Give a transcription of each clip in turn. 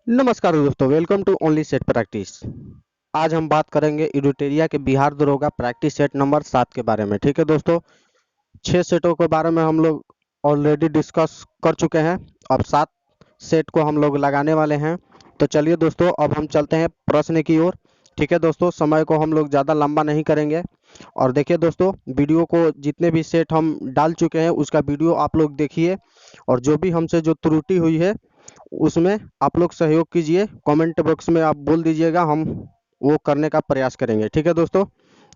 नमस्कार दोस्तों, welcome to only set practice. आज हम बात करेंगे एडिटोरिया के बिहार दरोगा प्रैक्टिस सेट नंबर 7 के बारे में। ठीक है दोस्तों, 6 सेटों के बारे में हम लोग ऑलरेडी डिस्कस कर चुके हैं। अब 7 सेट को हम लोग लगाने वाले हैं। तो चलिए दोस्तों, अब हम चलते हैं प्रश्न की ओर। ठीक है दोस्तों, समय को हम लोग ज़्यादा लंबा नहीं करेंगे। और देखिए दोस्तों, वीडियो को जितने भी सेट हम डाल चुके हैं उसका वीडियो आप लोग देखिए, और जो भी हमसे जो त्रुटि हुई है उसमें आप लोग सहयोग कीजिए। कमेंट बॉक्स में आप बोल दीजिएगा, हम वो करने का प्रयास करेंगे। ठीक है दोस्तों,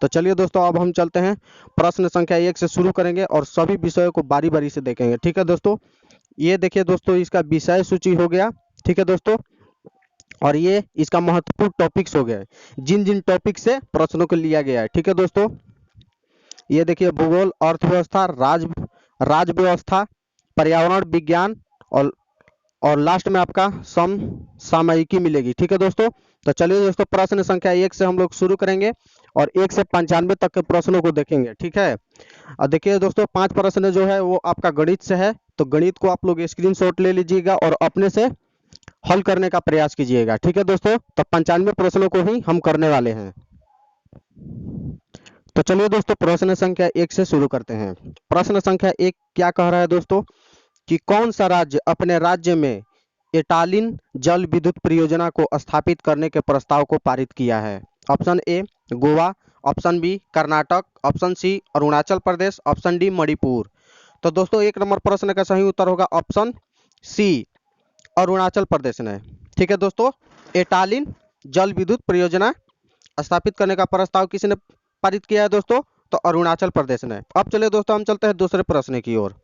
तो चलिए दोस्तों, अब हम चलते हैं। प्रश्न संख्या 1 से शुरू करेंगे और सभी विषयों को बारी बारी से देखेंगे। ठीक है दोस्तों, ये देखिए दोस्तों, इसका विषय सूची हो गया। ठीक है दोस्तों, और ये इसका महत्वपूर्ण टॉपिक्स हो गया, जिन जिन टॉपिक से प्रश्नों को लिया गया है। ठीक है दोस्तों, ये देखिए भूगोल, अर्थव्यवस्था, राज व्यवस्था, पर्यावरण विज्ञान, और लास्ट में आपका सामयिकी मिलेगी। ठीक है दोस्तों, तो चलिए दोस्तों, प्रश्न संख्या 1 से हम लोग शुरू करेंगे और 1 से 95 तक के प्रश्नों को देखेंगे। ठीक है, और देखिए दोस्तों, 5 प्रश्न जो है वो आपका गणित से है। तो गणित को आप लोग स्क्रीनशॉट ले लीजिएगा और अपने से हल करने का प्रयास कीजिएगा। ठीक है दोस्तों, तो 95 प्रश्नों को ही हम करने वाले हैं। तो चलिए दोस्तों, प्रश्न संख्या 1 से शुरू करते हैं। प्रश्न संख्या 1 क्या कह रहा है दोस्तों, कि कौन सा राज्य अपने राज्य में एटालिन जल विद्युत परियोजना को स्थापित करने के प्रस्ताव को पारित किया है? Option A Goa, option B Karnataka, option C Arunachal Pradesh, option D Manipur. तो दोस्तों, 1 नंबर प्रश्न का सही उत्तर होगा ऑप्शन सी, अरुणाचल प्रदेश ने। ठीक है दोस्तों, एटालिन जल विद्युत परियोजना स्थापित करने का प्रस्ताव किसने पारित किया है दोस्तों? तो अरुणाचल प्रदेश ने। अब चलिए दोस्तों, हम चलते हैं दूसरे प्रश्न की ओर।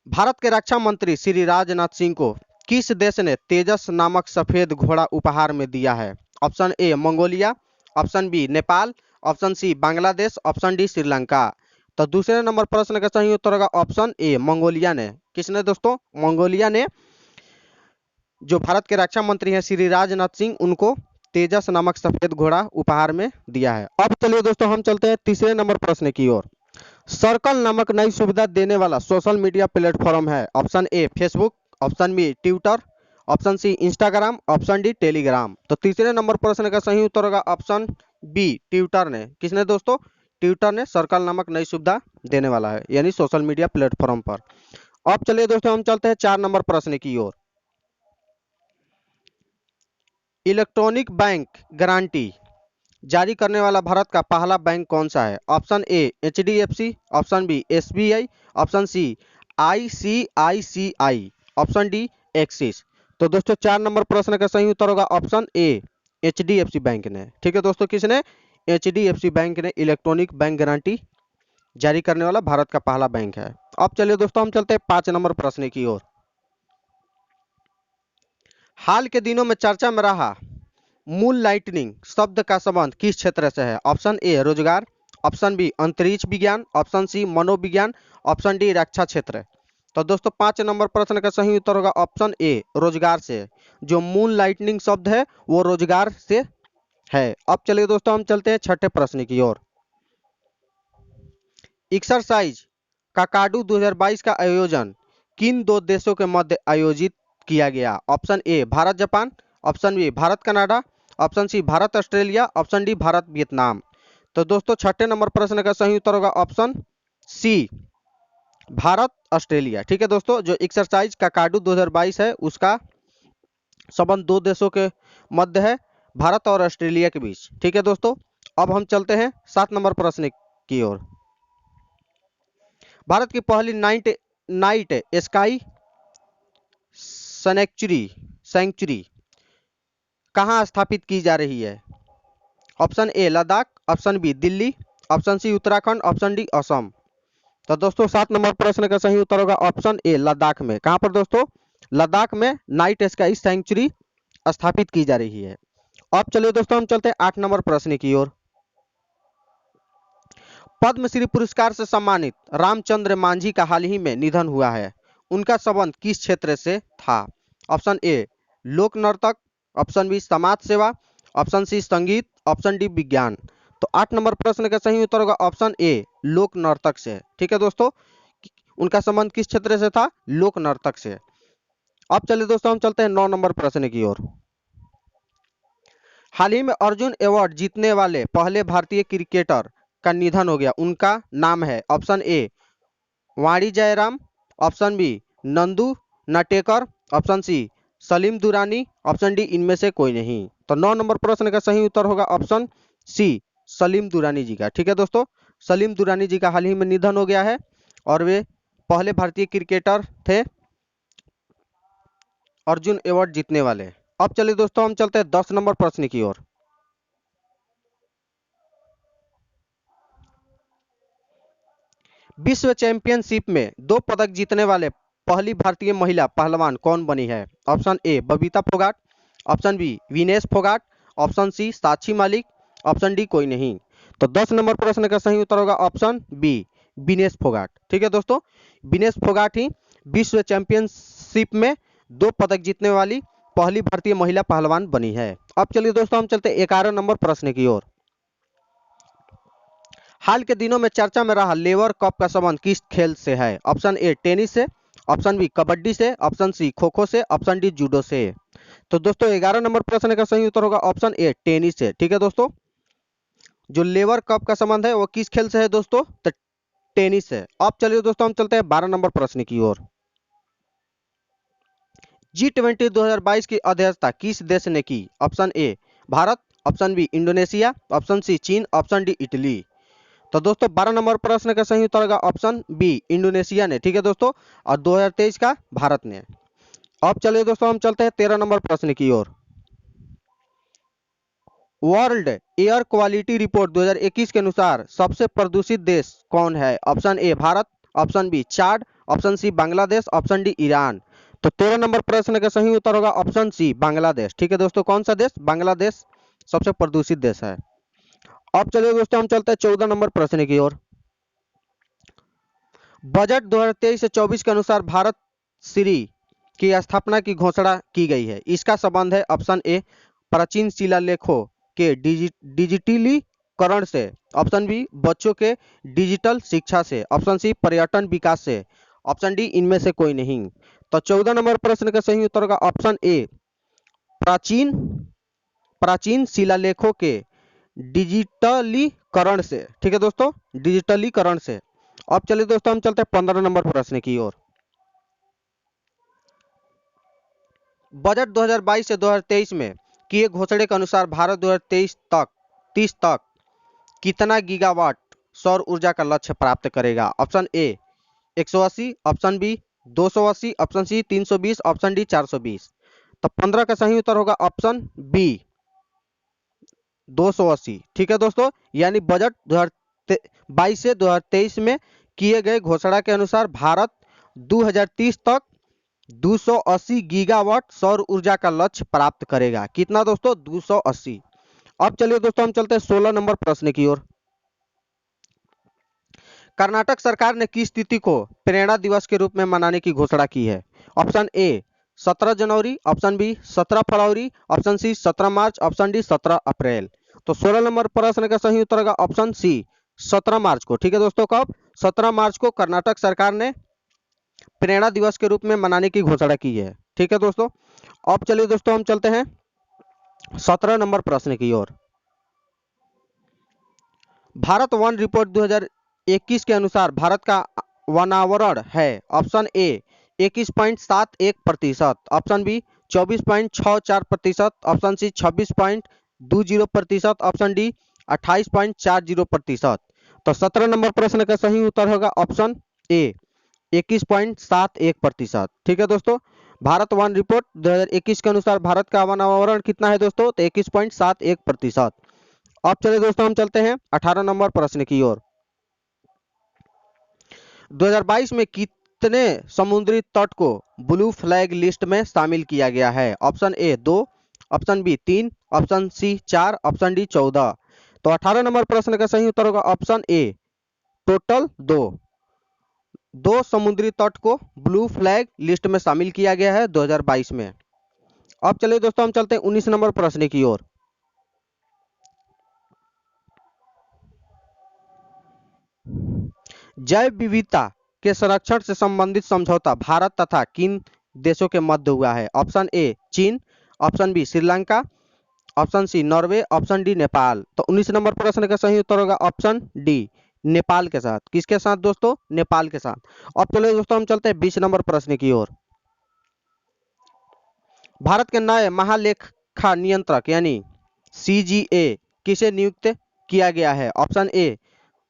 भारत के रक्षा मंत्री श्री राजनाथ सिंह को किस देश ने तेजस नामक सफेद घोड़ा उपहार में दिया है? Option A Mongolia, option B Nepal, option C Bangladesh, option D Sri Lanka. तो दूसरे नंबर प्रश्न का सही उत्तर होगा ऑप्शन ए मंगोलिया ने। किसने दोस्तों? मंगोलिया ने। जो भारत के रक्षा मंत्री हैं श्री राजनाथ सिंह, उनको तेजस नामक सफेद घोड़ा उपहार में दिया है। अब चलिए दोस्तों, हम चलते हैं तीसरे नंबर प्रश्न की ओर। सर्कल नामक नई सुविधा देने वाला सोशल मीडिया प्लेटफॉर्म है? Option A Facebook, option B Twitter, option C Instagram, option D Telegram. तो तीसरे नंबर प्रश्न का सही उत्तर होगा ऑप्शन बी ट्विटर ने। किसने दोस्तों? ट्विटर ने सर्कल नामक नई सुविधा देने वाला है, यानी सोशल मीडिया प्लेटफॉर्म पर। अब चलिए दोस्तों, हम चलते हैं 4 नंबर प्रश्न की ओर। इलेक्ट्रॉनिक बैंक गारंटी जारी करने वाला भारत का पहला बैंक कौन सा है? Option A HDFC, option B SBI, option C ICICI, option D Axis. तो दोस्तों, 4 नंबर प्रश्न का सही उत्तर होगा ऑप्शन ए एचडीएफसी बैंक ने। ठीक है दोस्तों, किसने? एचडीएफसी बैंक ने इलेक्ट्रॉनिक बैंक गारंटी जारी करने वाला भारत का पहला बैंक है। अब चलिए दोस्तों, हम चलते हैं 5 नंबर प्रश्न की ओर। हाल के दिनों में चर्चा में रहा मून लाइटनिंग शब्द का संबंध किस क्षेत्र से है? ऑप्शन ए रोजगार, ऑप्शन बी अंतरिक्ष विज्ञान, ऑप्शन सी मनोविज्ञान, ऑप्शन डी रक्षा क्षेत्र। तो दोस्तों, 5 नंबर प्रश्न का सही उत्तर होगा ऑप्शन ए रोजगार से। जो मून लाइटनिंग शब्द है वो रोजगार से है। अब चलिए दोस्तों, हम चलते हैं छठे प्रश्न की ओर। एक्सरसाइज काकाडू 2022 का आयोजन किन 2 देशों के मध्य आयोजित किया गया? Option A Bharat Japan, option B Bharat Canada, option C Bharat Australia, option D Bharat Vietnam. तो दोस्तों, छठे नंबर प्रश्न का सही उत्तर होगा ऑप्शन सी भारत ऑस्ट्रेलिया। ठीक है दोस्तों, जो एक्सरसाइज काकाडू 2022 है उसका संबंध 2 देशों के मध्य है, भारत और ऑस्ट्रेलिया के बीच। ठीक है दोस्तों, अब हम चलते हैं 7 नंबर प्रश्न की ओर। भारत की पहली नाइट स्काई सेंचुरी कहाँ स्थापित की जा रही है? Option A Ladakh, option B Delhi, option C Uttarakhand, option D Assam. तो दोस्तों, 7 नंबर प्रश्न का सही उत्तर होगा ऑप्शन ए लद्दाख में। कहां पर दोस्तों? लद्दाख में नाइट स्काई सेंचुरी स्थापित की जा रही है। अब चलिए दोस्तों, हम चलते हैं 8 नंबर प्रश्न की ओर। पद्मश्री पुरस्कार से सम्मानित रामचंद्र मांझी का हाल ही में निधन हुआ है। उनका संबंध किस क्षेत्र से था? ऑप्शन ए लोक नर्तक, ऑप्शन बी समाज सेवा, ऑप्शन सी संगीत, ऑप्शन डी विज्ञान। तो 8 नंबर प्रश्न का सही उत्तर होगा ऑप्शन ए लोक नर्तक से। ठीक है दोस्तों, उनका संबंध किस क्षेत्र से था? लोक नर्तक से। अब चलिए दोस्तों हम चलते हैं 9 नंबर प्रश्न की ओर। हाल ही में अर्जुन अवार्ड जीतने वाले पहले भारतीय क्रिकेटर का निधन हो गया, उनका नाम है option A Vani Jairam, option B Nandu Natekar, option C Salim Durani, option D इनमें से कोई नहीं। तो 9 नंबर प्रश्न का सही उत्तर होगा ऑप्शन सी सलीम दुरानी जी का। ठीक है दोस्तों, सलीम दुरानी जी का हाल ही में निधन हो गया है और वे पहले भारतीय क्रिकेटर थे अर्जुन अवार्ड जीतने वाले। अब चलिए दोस्तों हम चलते हैं 10 नंबर प्रश्न की ओर। विश्व चैंपियनशिप में 2 पदक जीतने वाले पहली भारतीय महिला पहलवान कौन बनी है? Option A Babita Phogat, option B Vinesh Phogat, option C Sakshi Malik, option D कोई नहीं। तो 10 नंबर प्रश्न का सही उत्तर होगा ऑप्शन बी विनेश फोगाट। ठीक है दोस्तों, विनेश फोगाट ही विश्व चैंपियनशिप में 2 पदक जीतने वाली पहली भारतीय महिला पहलवान बनी है। अब चलिए दोस्तों हम चलते 11 नंबर प्रश्न की ओर। हाल के दिनों में चर्चा में रहा लेवर कप का संबंध किस खेल से है? ऑप्शन ए टेनिस से, ऑप्शन बी कबड्डी से, ऑप्शन सी खो खो से, ऑप्शन डी जूडो से। तो दोस्तों 11 नंबर प्रश्न का सही उत्तर होगा ऑप्शन ए टेनिस से। ठीक है दोस्तों, जो लेवर कप का संबंध है वो किस खेल से है दोस्तों? तो टेनिस से। अब चलिए दोस्तों हम चलते हैं 12 नंबर प्रश्न की ओर। G20 2022 की अध्यक्षता किस देश ने की? Option A Bharat, option B Indonesia, option C चीन, ऑप्शन डी इटली। तो दोस्तों 12 नंबर प्रश्न का सही उत्तर होगा ऑप्शन बी इंडोनेशिया ने। ठीक है दोस्तों, और 2023 का भारत ने। अब चलिए दोस्तों हम चलते हैं 13 नंबर प्रश्न की ओर। वर्ल्ड एयर क्वालिटी रिपोर्ट 2021 के अनुसार सबसे प्रदूषित देश कौन है? Option A Bharat, option B Chad, option C Bangladesh, option D Iran. तो 13 नंबर प्रश्न का सही उत्तर होगा ऑप्शन सी बांग्लादेश। ठीक है दोस्तों, कौन सा देश? बांग्लादेश सबसे प्रदूषित देश है। अब चलिए दोस्तों हम चलते हैं 14 नंबर प्रश्न की ओर। बजट 2023 से 24 के अनुसार भारत श्री की स्थापना की घोषणा की गई है, इसका संबंध है ऑप्शन ए प्राचीन शिलालेखों के डिजिटलीकरण से, ऑप्शन बी बच्चों के डिजिटल शिक्षा से, ऑप्शन सी पर्यटन विकास से, ऑप्शन डी इनमें से कोई नहीं। तो 14 नंबर प्रश्न का सही उत्तर होगा ऑप्शन ए प्राचीन प्राचीन शिलालेखों के डिजिटलीकरण से। ठीक है दोस्तों, डिजिटलीकरण से। अब चलिए दोस्तों हम चलते हैं 15 नंबर प्रश्न की ओर। बजट 2022 से 2023 में किए घोषणे के अनुसार भारत 2023 तक 30 तक कितना गीगावाट सौर ऊर्जा का लक्ष्य प्राप्त करेगा? Option A 180, option B 280, option C 320, option D 420। तो 15 का सही उत्तर होगा ऑप्शन बी 280। ठीक है दोस्तों, यानी बजट 2022 से 2023 में किए गए घोषणा के अनुसार भारत 2030 तक 280 गीगावाट सौर ऊर्जा का लक्ष्य प्राप्त करेगा। कितना दोस्तों? 280। अब चलिए दोस्तों हम चलते हैं 16 नंबर प्रश्न की ओर। कर्नाटक सरकार ने किस तिथि को प्रेरणा दिवस के रूप में मनाने की घोषणा की है? ऑप्शन ए 17 जनवरी, ऑप्शन बी 17 फरवरी, ऑप्शन सी 17 मार्च, ऑप्शन डी 17 अप्रैल। तो 16 नंबर प्रश्न का सही उत्तर होगा ऑप्शन सी 17 मार्च को। ठीक है दोस्तों, कब? 17 मार्च को कर्नाटक सरकार ने प्रेरणा दिवस के रूप में मनाने की घोषणा की है। ठीक है दोस्तों, अब चलिए दोस्तों हम चलते हैं 17 नंबर प्रश्न की ओर। भारत वन रिपोर्ट 2021 के अनुसार भारत का वनावरण है, option A 21.71%, option B 24.64%, option C 26.20%, option D 28.40%। तो 17 नंबर प्रश्न का सही उत्तर होगा ऑप्शन ए 21.71%। ठीक है दोस्तों, भारत वन रिपोर्ट 2021 के अनुसार भारत का वनावरण कितना है दोस्तों? तो 21.71%। अब चलिए दोस्तों हम चलते हैं 18 नंबर प्रश्न की ओर। 2022 में कितने समुद्री तट को ब्लू फ्लैग लिस्ट में शामिल किया गया है? Option A 2, option B 3, option C 4, option D 14। तो 18 नंबर प्रश्न का सही उत्तर होगा ऑप्शन ए टोटल 2 समुद्री तट को ब्लू फ्लैग लिस्ट में शामिल किया गया है 2022 में। अब चलिए दोस्तों हम चलते हैं 19 नंबर प्रश्न की ओर। जैव विविधता के संरक्षण से संबंधित समझौता भारत तथा किन देशों के मध्य हुआ है? ऑप्शन ए चीन, option B Sri Lanka, option C Norway, option D Nepal. तो 19 नंबर प्रश्न का सही उत्तर होगा ऑप्शन डी, नेपाल के साथ। किसके साथ दोस्तों? नेपाल के साथ। अब चलो दोस्तों हम चलते हैं 20 नंबर प्रश्न की ओर। भारत के नए महालेखा नियंत्रक यानी सीजीए किसे नियुक्त किया गया है? Option A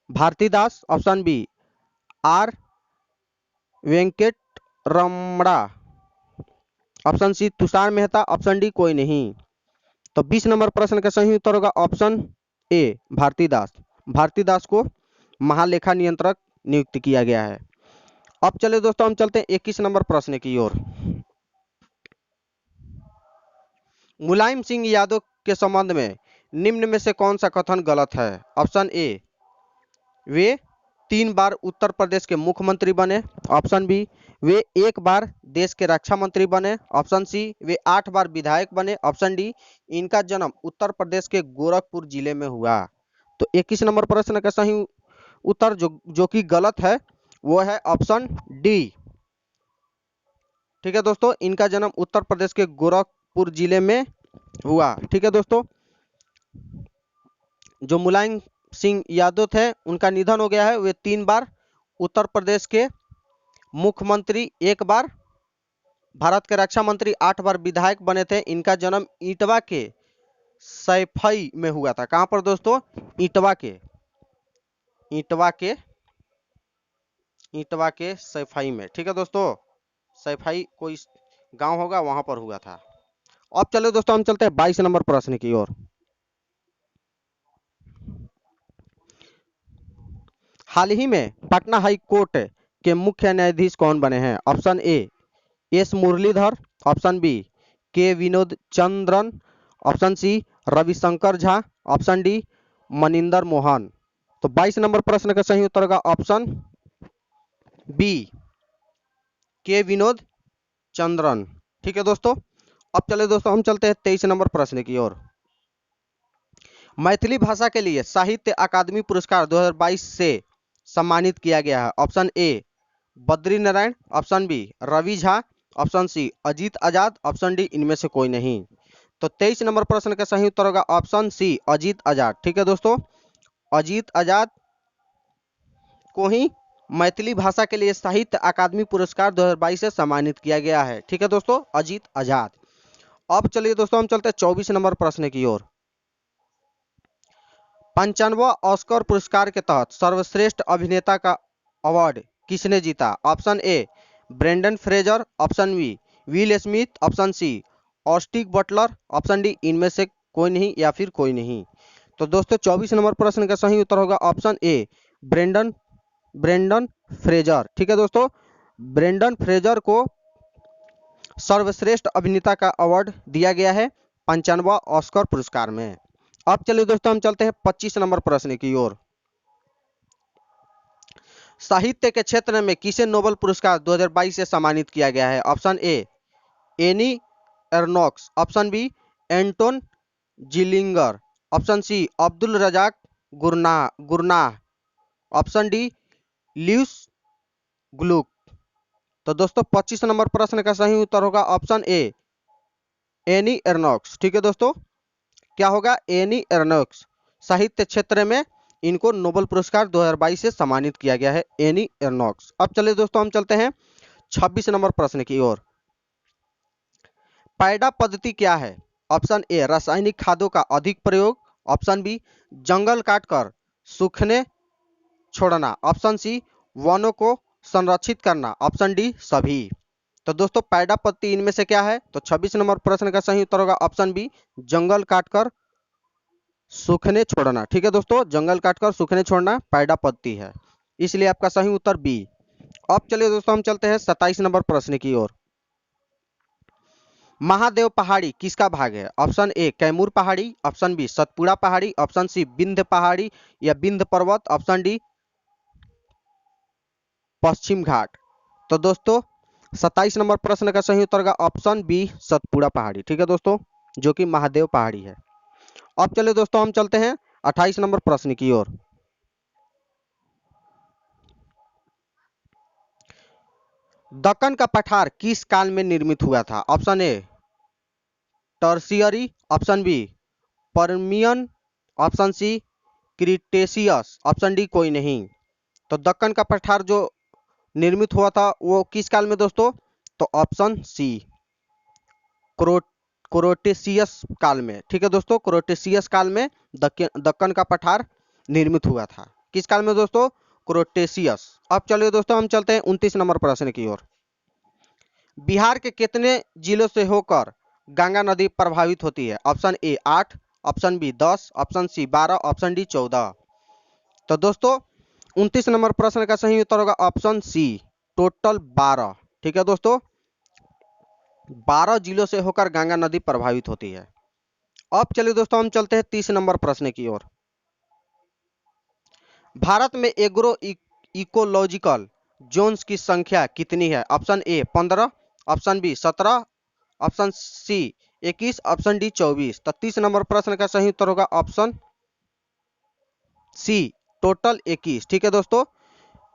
Bharti Das, option B R Venkat Ramana, option C Tushar Mehta, option D कोई नहीं। तो 20 नंबर प्रश्न का सही उत्तर होगा ऑप्शन ए भारती दास। भारती दास को महालेखा नियंत्रक नियुक्त किया गया है। अब चले दोस्तों हम चलते हैं 21 नंबर प्रश्न की ओर। मुलायम सिंह यादव के संबंध में निम्न में से कौन सा कथन गलत है? ऑप्शन ए वे 3 बार उत्तर प्रदेश के मुख्यमंत्री बने, ऑप्शन बी वे 1 बार देश के रक्षा मंत्री बने, ऑप्शन सी वे 8 बार विधायक बने, ऑप्शन डी इनका जन्म उत्तर प्रदेश के गोरखपुर जिले में हुआ। तो 21 नंबर प्रश्न का सही उत्तर जो कि गलत है वो है ऑप्शन डी। ठीक है दोस्तों, इनका जन्म उत्तर प्रदेश के गोरखपुर जिले में हुआ। ठीक है दोस्तों, जो मुलायम सिंह यादव थे उनका निधन हो गया है। वे 3 बार उत्तर प्रदेश के मुख्यमंत्री, 1 बार भारत के रक्षा मंत्री, 8 बार विधायक बने थे। इनका जन्म इटवा के सैफई में हुआ था। कहां पर दोस्तों? इटवा के इटवा के सैफई में। ठीक है दोस्तों, सैफई कोई गांव होगा, वहां पर हुआ था। अब चलो दोस्तों हम चलते हैं 22 नंबर प्रश्न की ओर। हाल ही में पटना हाई कोर्ट के मुख्य न्यायाधीश कौन बने हैं? Option A S Muralidhar, option B K Vinod Chandran, option C Ravishankar Jha, option D Maninder Mohan. तो 22 नंबर प्रश्न का सही उत्तर होगा option B K Vinod Chandran. ठीक है दोस्तों, अब चले दोस्तों हम चलते हैं 23 नंबर प्रश्न की ओर। मैथिली भाषा के लिए साहित्य अकादमी पुरस्कार 2022 से सम्मानित किया गया है। Option A Badri Narayan, option B Ravi Jha, option C Ajit Azad, option D इनमें से कोई नहीं। तो 23 नंबर प्रश्न का सही उत्तर होगा ऑप्शन सी अजीत आजाद। ठीक है दोस्तों, अजीत आजाद को ही मैथिली भाषा के लिए साहित्य अकादमी पुरस्कार 2022 से सम्मानित किया गया है। ठीक है दोस्तों, अजीत आजाद। अब चलिए दोस्तों हम चलते हैं 24 नंबर प्रश्न की ओर। 95वां ऑस्कर पुरस्कार के तहत सर्वश्रेष्ठ अभिनेता का अवार्ड किसने जीता? Option A Brendan Fraser, option B Will Smith, option C Austin Butler, option D इनमें से कोई नहीं या फिर कोई नहीं। तो दोस्तों 24 नंबर प्रश्न का सही उत्तर होगा ऑप्शन ए ब्रेंडन फ्रेजर। ठीक है दोस्तों, ब्रेंडन फ्रेजर को सर्वश्रेष्ठ अभिनेता का अवार्ड दिया गया है 95वां ऑस्कर पुरस्कार में। अब चलिए दोस्तों हम चलते हैं 25 नंबर प्रश्न की ओर। साहित्य के क्षेत्र में किसे नोबेल पुरस्कार 2022 से सम्मानित किया गया है? Option A Annie Ernaux, option B Anton Zeilinger, option C Abdulrazak Gurnah, option D Louise Gluck. तो दोस्तों 25 नंबर प्रश्न का सही उत्तर होगा ऑप्शन ए एनी एर्नोक्स। ठीक है दोस्तों, क्या होगा? एनी एर्नोक्स। साहित्य क्षेत्र में इनको नोबेल पुरस्कार 2022 से सम्मानित किया गया है, एनी एर्नोक्स। अब चले दोस्तों हम चलते हैं 26 नंबर प्रश्न की ओर। पैडा पद्धति क्या है? ऑप्शन ए रासायनिक खादों का अधिक प्रयोग, ऑप्शन बी जंगल काटकर सूखने छोड़ना, ऑप्शन सी वनों को संरक्षित करना, ऑप्शन डी सभी। तो दोस्तों पैडा पद्धति इनमें से क्या है? तो 26 नंबर प्रश्न का सही उत्तर होगा ऑप्शन बी जंगल काटकर सूखने छोड़ना। ठीक है दोस्तों, जंगल काटकर सूखने छोड़ना पैडा पद्धति है, इसलिए आपका सही उत्तर बी। अब चलिए दोस्तों हम चलते हैं 27 नंबर प्रश्न की ओर। महादेव पहाड़ी किसका भाग है? ऑप्शन ए कैमूर पहाड़ी, ऑप्शन बी सतपुड़ा पहाड़ी, ऑप्शन सी विंध्य पहाड़ी या विंध्य पर्वत, ऑप्शन डी पश्चिम घाट। तो दोस्तों 27 नंबर प्रश्न का सही उत्तर होगा ऑप्शन बी सतपुड़ा पहाड़ी। ठीक है दोस्तों, जो कि महादेव पहाड़ी है। अब चलिए दोस्तों हम चलते हैं 28 नंबर प्रश्न की ओर। दक्कन का पठार किस काल में निर्मित हुआ था? Option A Tertiary, option B Permian, option C Cretaceous, option D कोई नहीं। तो दक्कन का पठार जो निर्मित हुआ था वो किस काल में दोस्तों? तो ऑप्शन सी क्रोटेशियस काल में। ठीक है दोस्तों, क्रोटेशियस काल में दक्कन का पठार निर्मित हुआ था। किस काल में दोस्तों? क्रोटेशियस। अब चलिए दोस्तों हम चलते हैं 29 नंबर प्रश्न की ओर। बिहार के कितने जिलों से होकर गंगा नदी प्रभावित होती है? Option A 8, option B 10, option C 12, option D 14। तो दोस्तों 29 नंबर प्रश्न का सही उत्तर होगा ऑप्शन सी टोटल 12। ठीक है दोस्तों, 12 जिलों से होकर गंगा नदी प्रभावित होती है। अब चलिए दोस्तों हम चलते हैं 30 नंबर प्रश्न की ओर। भारत में एग्रो इकोलॉजिकल जोन्स की संख्या कितनी है? Option A 15, option B 17, option C 21, option D 24। तो 30 नंबर प्रश्न का सही उत्तर होगा ऑप्शन सी टोटल 21। ठीक है दोस्तों,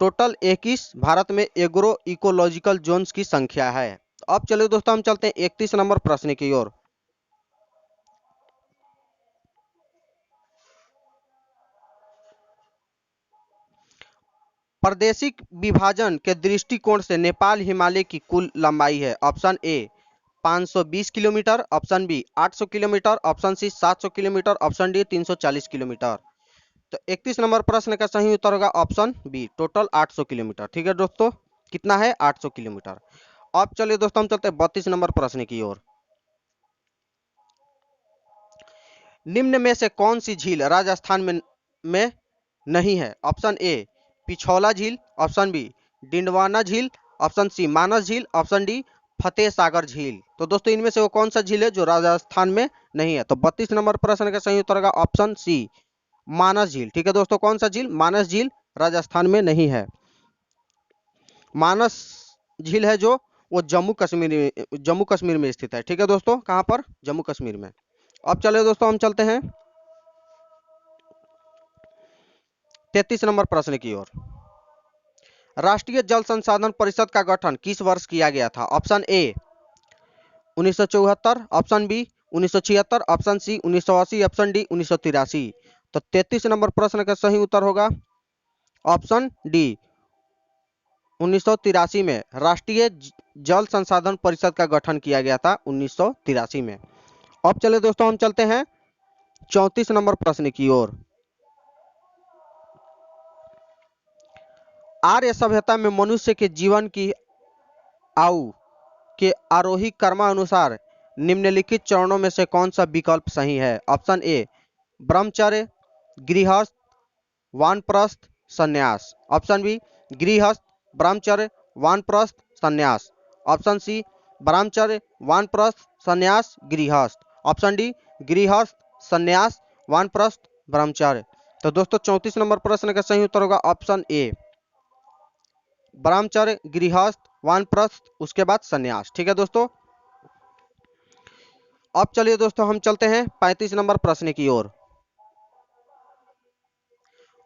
टोटल 21 भारत में एग्रो इकोलॉजिकल जोन्स की संख्या है। अब चलिए दोस्तों हम चलते हैं 31 नंबर प्रश्न की ओर। प्रादेशिक विभाजन के दृष्टिकोण से नेपाल हिमालय की कुल लंबाई है? Option A 520 kilometre, option B 800 kilometre, option C 700 kilometre, option D 340 kilometre. तो 31 नंबर प्रश्न का सही उत्तर होगा ऑप्शन बी टोटल 800 किलोमीटर। ठीक है दोस्तों, कितना है? 800 किलोमीटर। अब चलिए दोस्तों हम चलते हैं 32 नंबर प्रश्न की ओर। निम्न में से कौन सी झील राजस्थान में नहीं है? ऑप्शन ए पिछौला झील, ऑप्शन बी डिंडवाना झील, ऑप्शन सी मानस झील, ऑप्शन डी फतेह सागर झील। तो दोस्तों इनमें से वो कौन सा झील है जो राजस्थान में नहीं है? तो 32 नंबर प्रश्न का सही उत्तर होगा ऑप्शन सी मानस झील। ठीक है दोस्तों, कौन सा झील? मानस झील राजस्थान में नहीं है। मानस झील है जो वो जम्मू कश्मीर में स्थित है। ठीक है दोस्तों, कहां पर? जम्मू कश्मीर में। अब चलिए दोस्तों हम चलते हैं 33 नंबर प्रश्न की ओर। राष्ट्रीय जल संसाधन परिषद का गठन किस वर्ष किया गया था? Option A 1974, option B 1976, option C 1980, option D 1983। तो 33 नंबर प्रश्न का सही उत्तर होगा ऑप्शन डी 1983 में राष्ट्रीय जल संसाधन परिषद का गठन किया गया था 1983 में। अब चले दोस्तों हम चलते हैं 34 नंबर प्रश्न की ओर। आर्य सभ्यता में मनुष्य के जीवन की आयु के आरोही क्रमानुसार निम्नलिखित चरणों में से कौन सा विकल्प सही है? ऑप्शन ए ब्रह्मचर्य, गृहस्थ, वानप्रस्थ, संन्यास, ऑप्शन बी गृहस्थ, ब्रह्मचर्य, वानप्रस्थ, संन्यास, ऑप्शन सी ब्रह्मचर्य, वानप्रस्थ, संन्यास, गृहस्थ, ऑप्शन डी गृहस्थ, संन्यास, वानप्रस्थ, ब्रह्मचर्य। तो दोस्तों 34 नंबर प्रश्न का सही उत्तर होगा ऑप्शन ए ब्रह्मचर्य, गृहस्थ, वानप्रस्थ, उसके बाद संन्यास। ठीक है दोस्तों, अब चलिए दोस्तों हम चलते हैं 35 नंबर प्रश्न की ओर।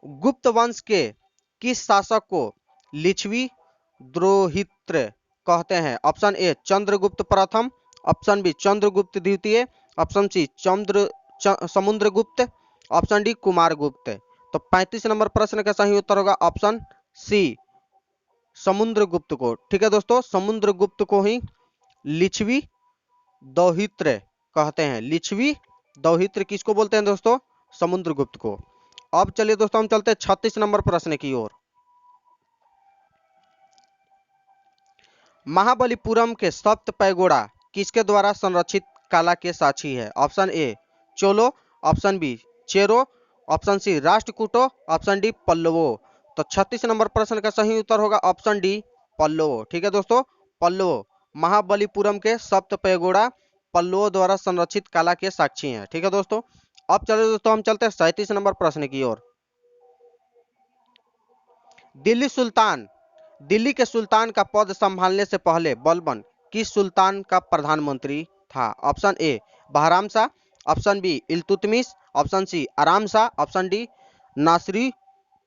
गुप्त वंश के किस शासक को लिच्छवी द्रोहित्र कहते हैं? ऑप्शन ए चंद्रगुप्त प्रथम, ऑप्शन बी चंद्रगुप्त द्वितीय, option C Samudragupta, option D Kumaragupta. तो 35 नंबर प्रश्न का सही उत्तर होगा ऑप्शन सी समुद्रगुप्त को। ठीक है दोस्तों, समुद्रगुप्त को ही लिच्छवी दौहित्र कहते हैं। लिच्छवी दौहित्र किसको बोलते हैं दोस्तों? समुद्रगुप्त को। अब चलिए दोस्तों हम चलते हैं 36 नंबर प्रश्न की ओर। महाबलीपुरम के सप्त पैगोड़ा किसके द्वारा संरक्षित कला के साक्षी है? ऑप्शन ए चोलो, ऑप्शन बी चेरो, ऑप्शन सी राष्ट्रकूटो, ऑप्शन डी पल्लवो। तो 36 नंबर प्रश्न का सही उत्तर होगा ऑप्शन डी पल्लवो। ठीक है दोस्तों, पल्लवो, महाबलीपुरम के सप्त पैगोड़ा पल्लवों द्वारा संरक्षित कला के साक्षी हैं। ठीक है दोस्तों, अब चलिए दोस्तों हम चलते हैं 37 नंबर प्रश्न की ओर। दिल्ली के सुल्तान का पद संभालने से पहले बलबन किस सुल्तान का प्रधानमंत्री था? Option A Bahram Shah, option B Iltutmish, option C Aram Shah, option D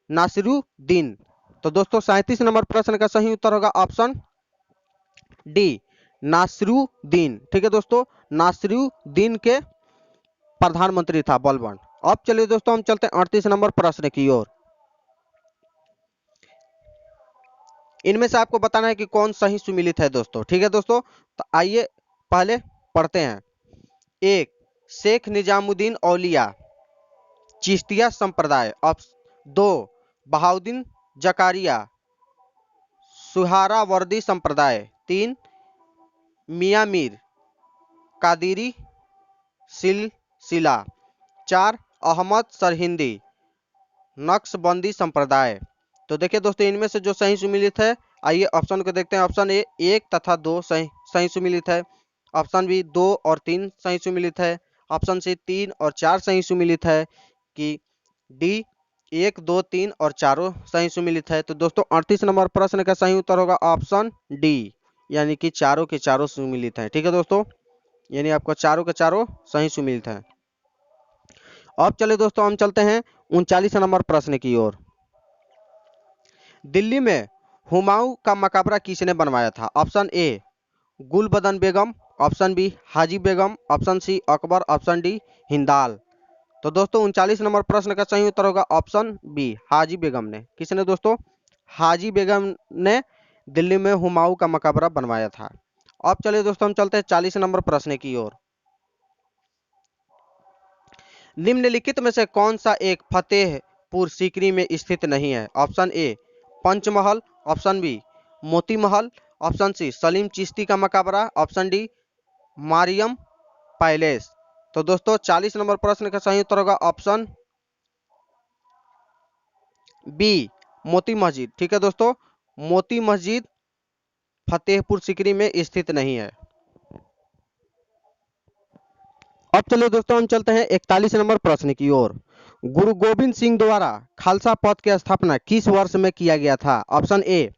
Nasiruddin. तो दोस्तों 37 नंबर प्रश्न का सही उत्तर होगा ऑप्शन डी नासिरुद्दीन। ठीक है दोस्तों, नासिरुद्दीन के प्रधानमंत्री था बलबन। अब चलिए दोस्तों हम चलते हैं 38 नंबर प्रश्न की ओर। इनमें से आपको बताना है कि कौन सही सुमिलित है दोस्तों। ठीक है दोस्तों, तो आइए पहले पढ़ते हैं। एक, शेख निजामुद्दीन औलिया चिश्तिया संप्रदाय। दो, बहाउद्दीन जकारिया सुहारावर्दी संप्रदाय। तीन, मियाँ मीर कादिरी सिलसिला। चार, अहमद सरहिंदी नक्शबंदी संप्रदाय। तो देखिए दोस्तों, इनमें से जो सही सुमिलित है, आइए ऑप्शन को देखते हैं। ऑप्शन ए 1 तथा 2 सही सुमिलित है। ऑप्शन बी 2 और 3 सही सुमिलित है। ऑप्शन सी 3 और 4 सही सुमिलित है। कि डी 1, 2, 3 और चारों सही सुमिलित है। तो दोस्तों 38 नंबर प्रश्न का सही उत्तर होगा ऑप्शन डी, यानी कि चारों के चारों सुमिलित है। ठीक है दोस्तों, यानी आपका चारों के चारों सही सुमिलित है। अब चले दोस्तों हम चलते हैं 39 नंबर प्रश्न की ओर। दिल्ली में हुमायूं का मकबरा किसने बनवाया था? Option A Gulbadan Begum, option B Haji Begum, option C Akbar, option D Hindal. तो दोस्तों 39 नंबर प्रश्न का सही उत्तर होगा ऑप्शन बी हाजी बेगम ने। किसने दोस्तों? हाजी बेगम ने दिल्ली में हुमायूं का मकबरा बनवाया था। अब चलिए दोस्तों हम चलते हैं 40 नंबर प्रश्न की ओर। निम्नलिखित में से कौन सा एक फतेहपुर सीकरी में स्थित नहीं है? Option A Panchmahal, option B Moti Mahal, option C Salim Chishti का मकबरा, ऑप्शन डी मारियम पैलेस। तो दोस्तों 40 नंबर प्रश्न का सही उत्तर होगा ऑप्शन बी मोती मस्जिद। ठीक है दोस्तों, मोती मस्जिद फतेहपुर सीकरी में स्थित नहीं है। अब चलिए दोस्तों हम चलते हैं 41 नंबर प्रश्न की ओर। गुरु गोविंद सिंह द्वारा खालसा पंथ की स्थापना किस वर्ष में किया गया था? Option A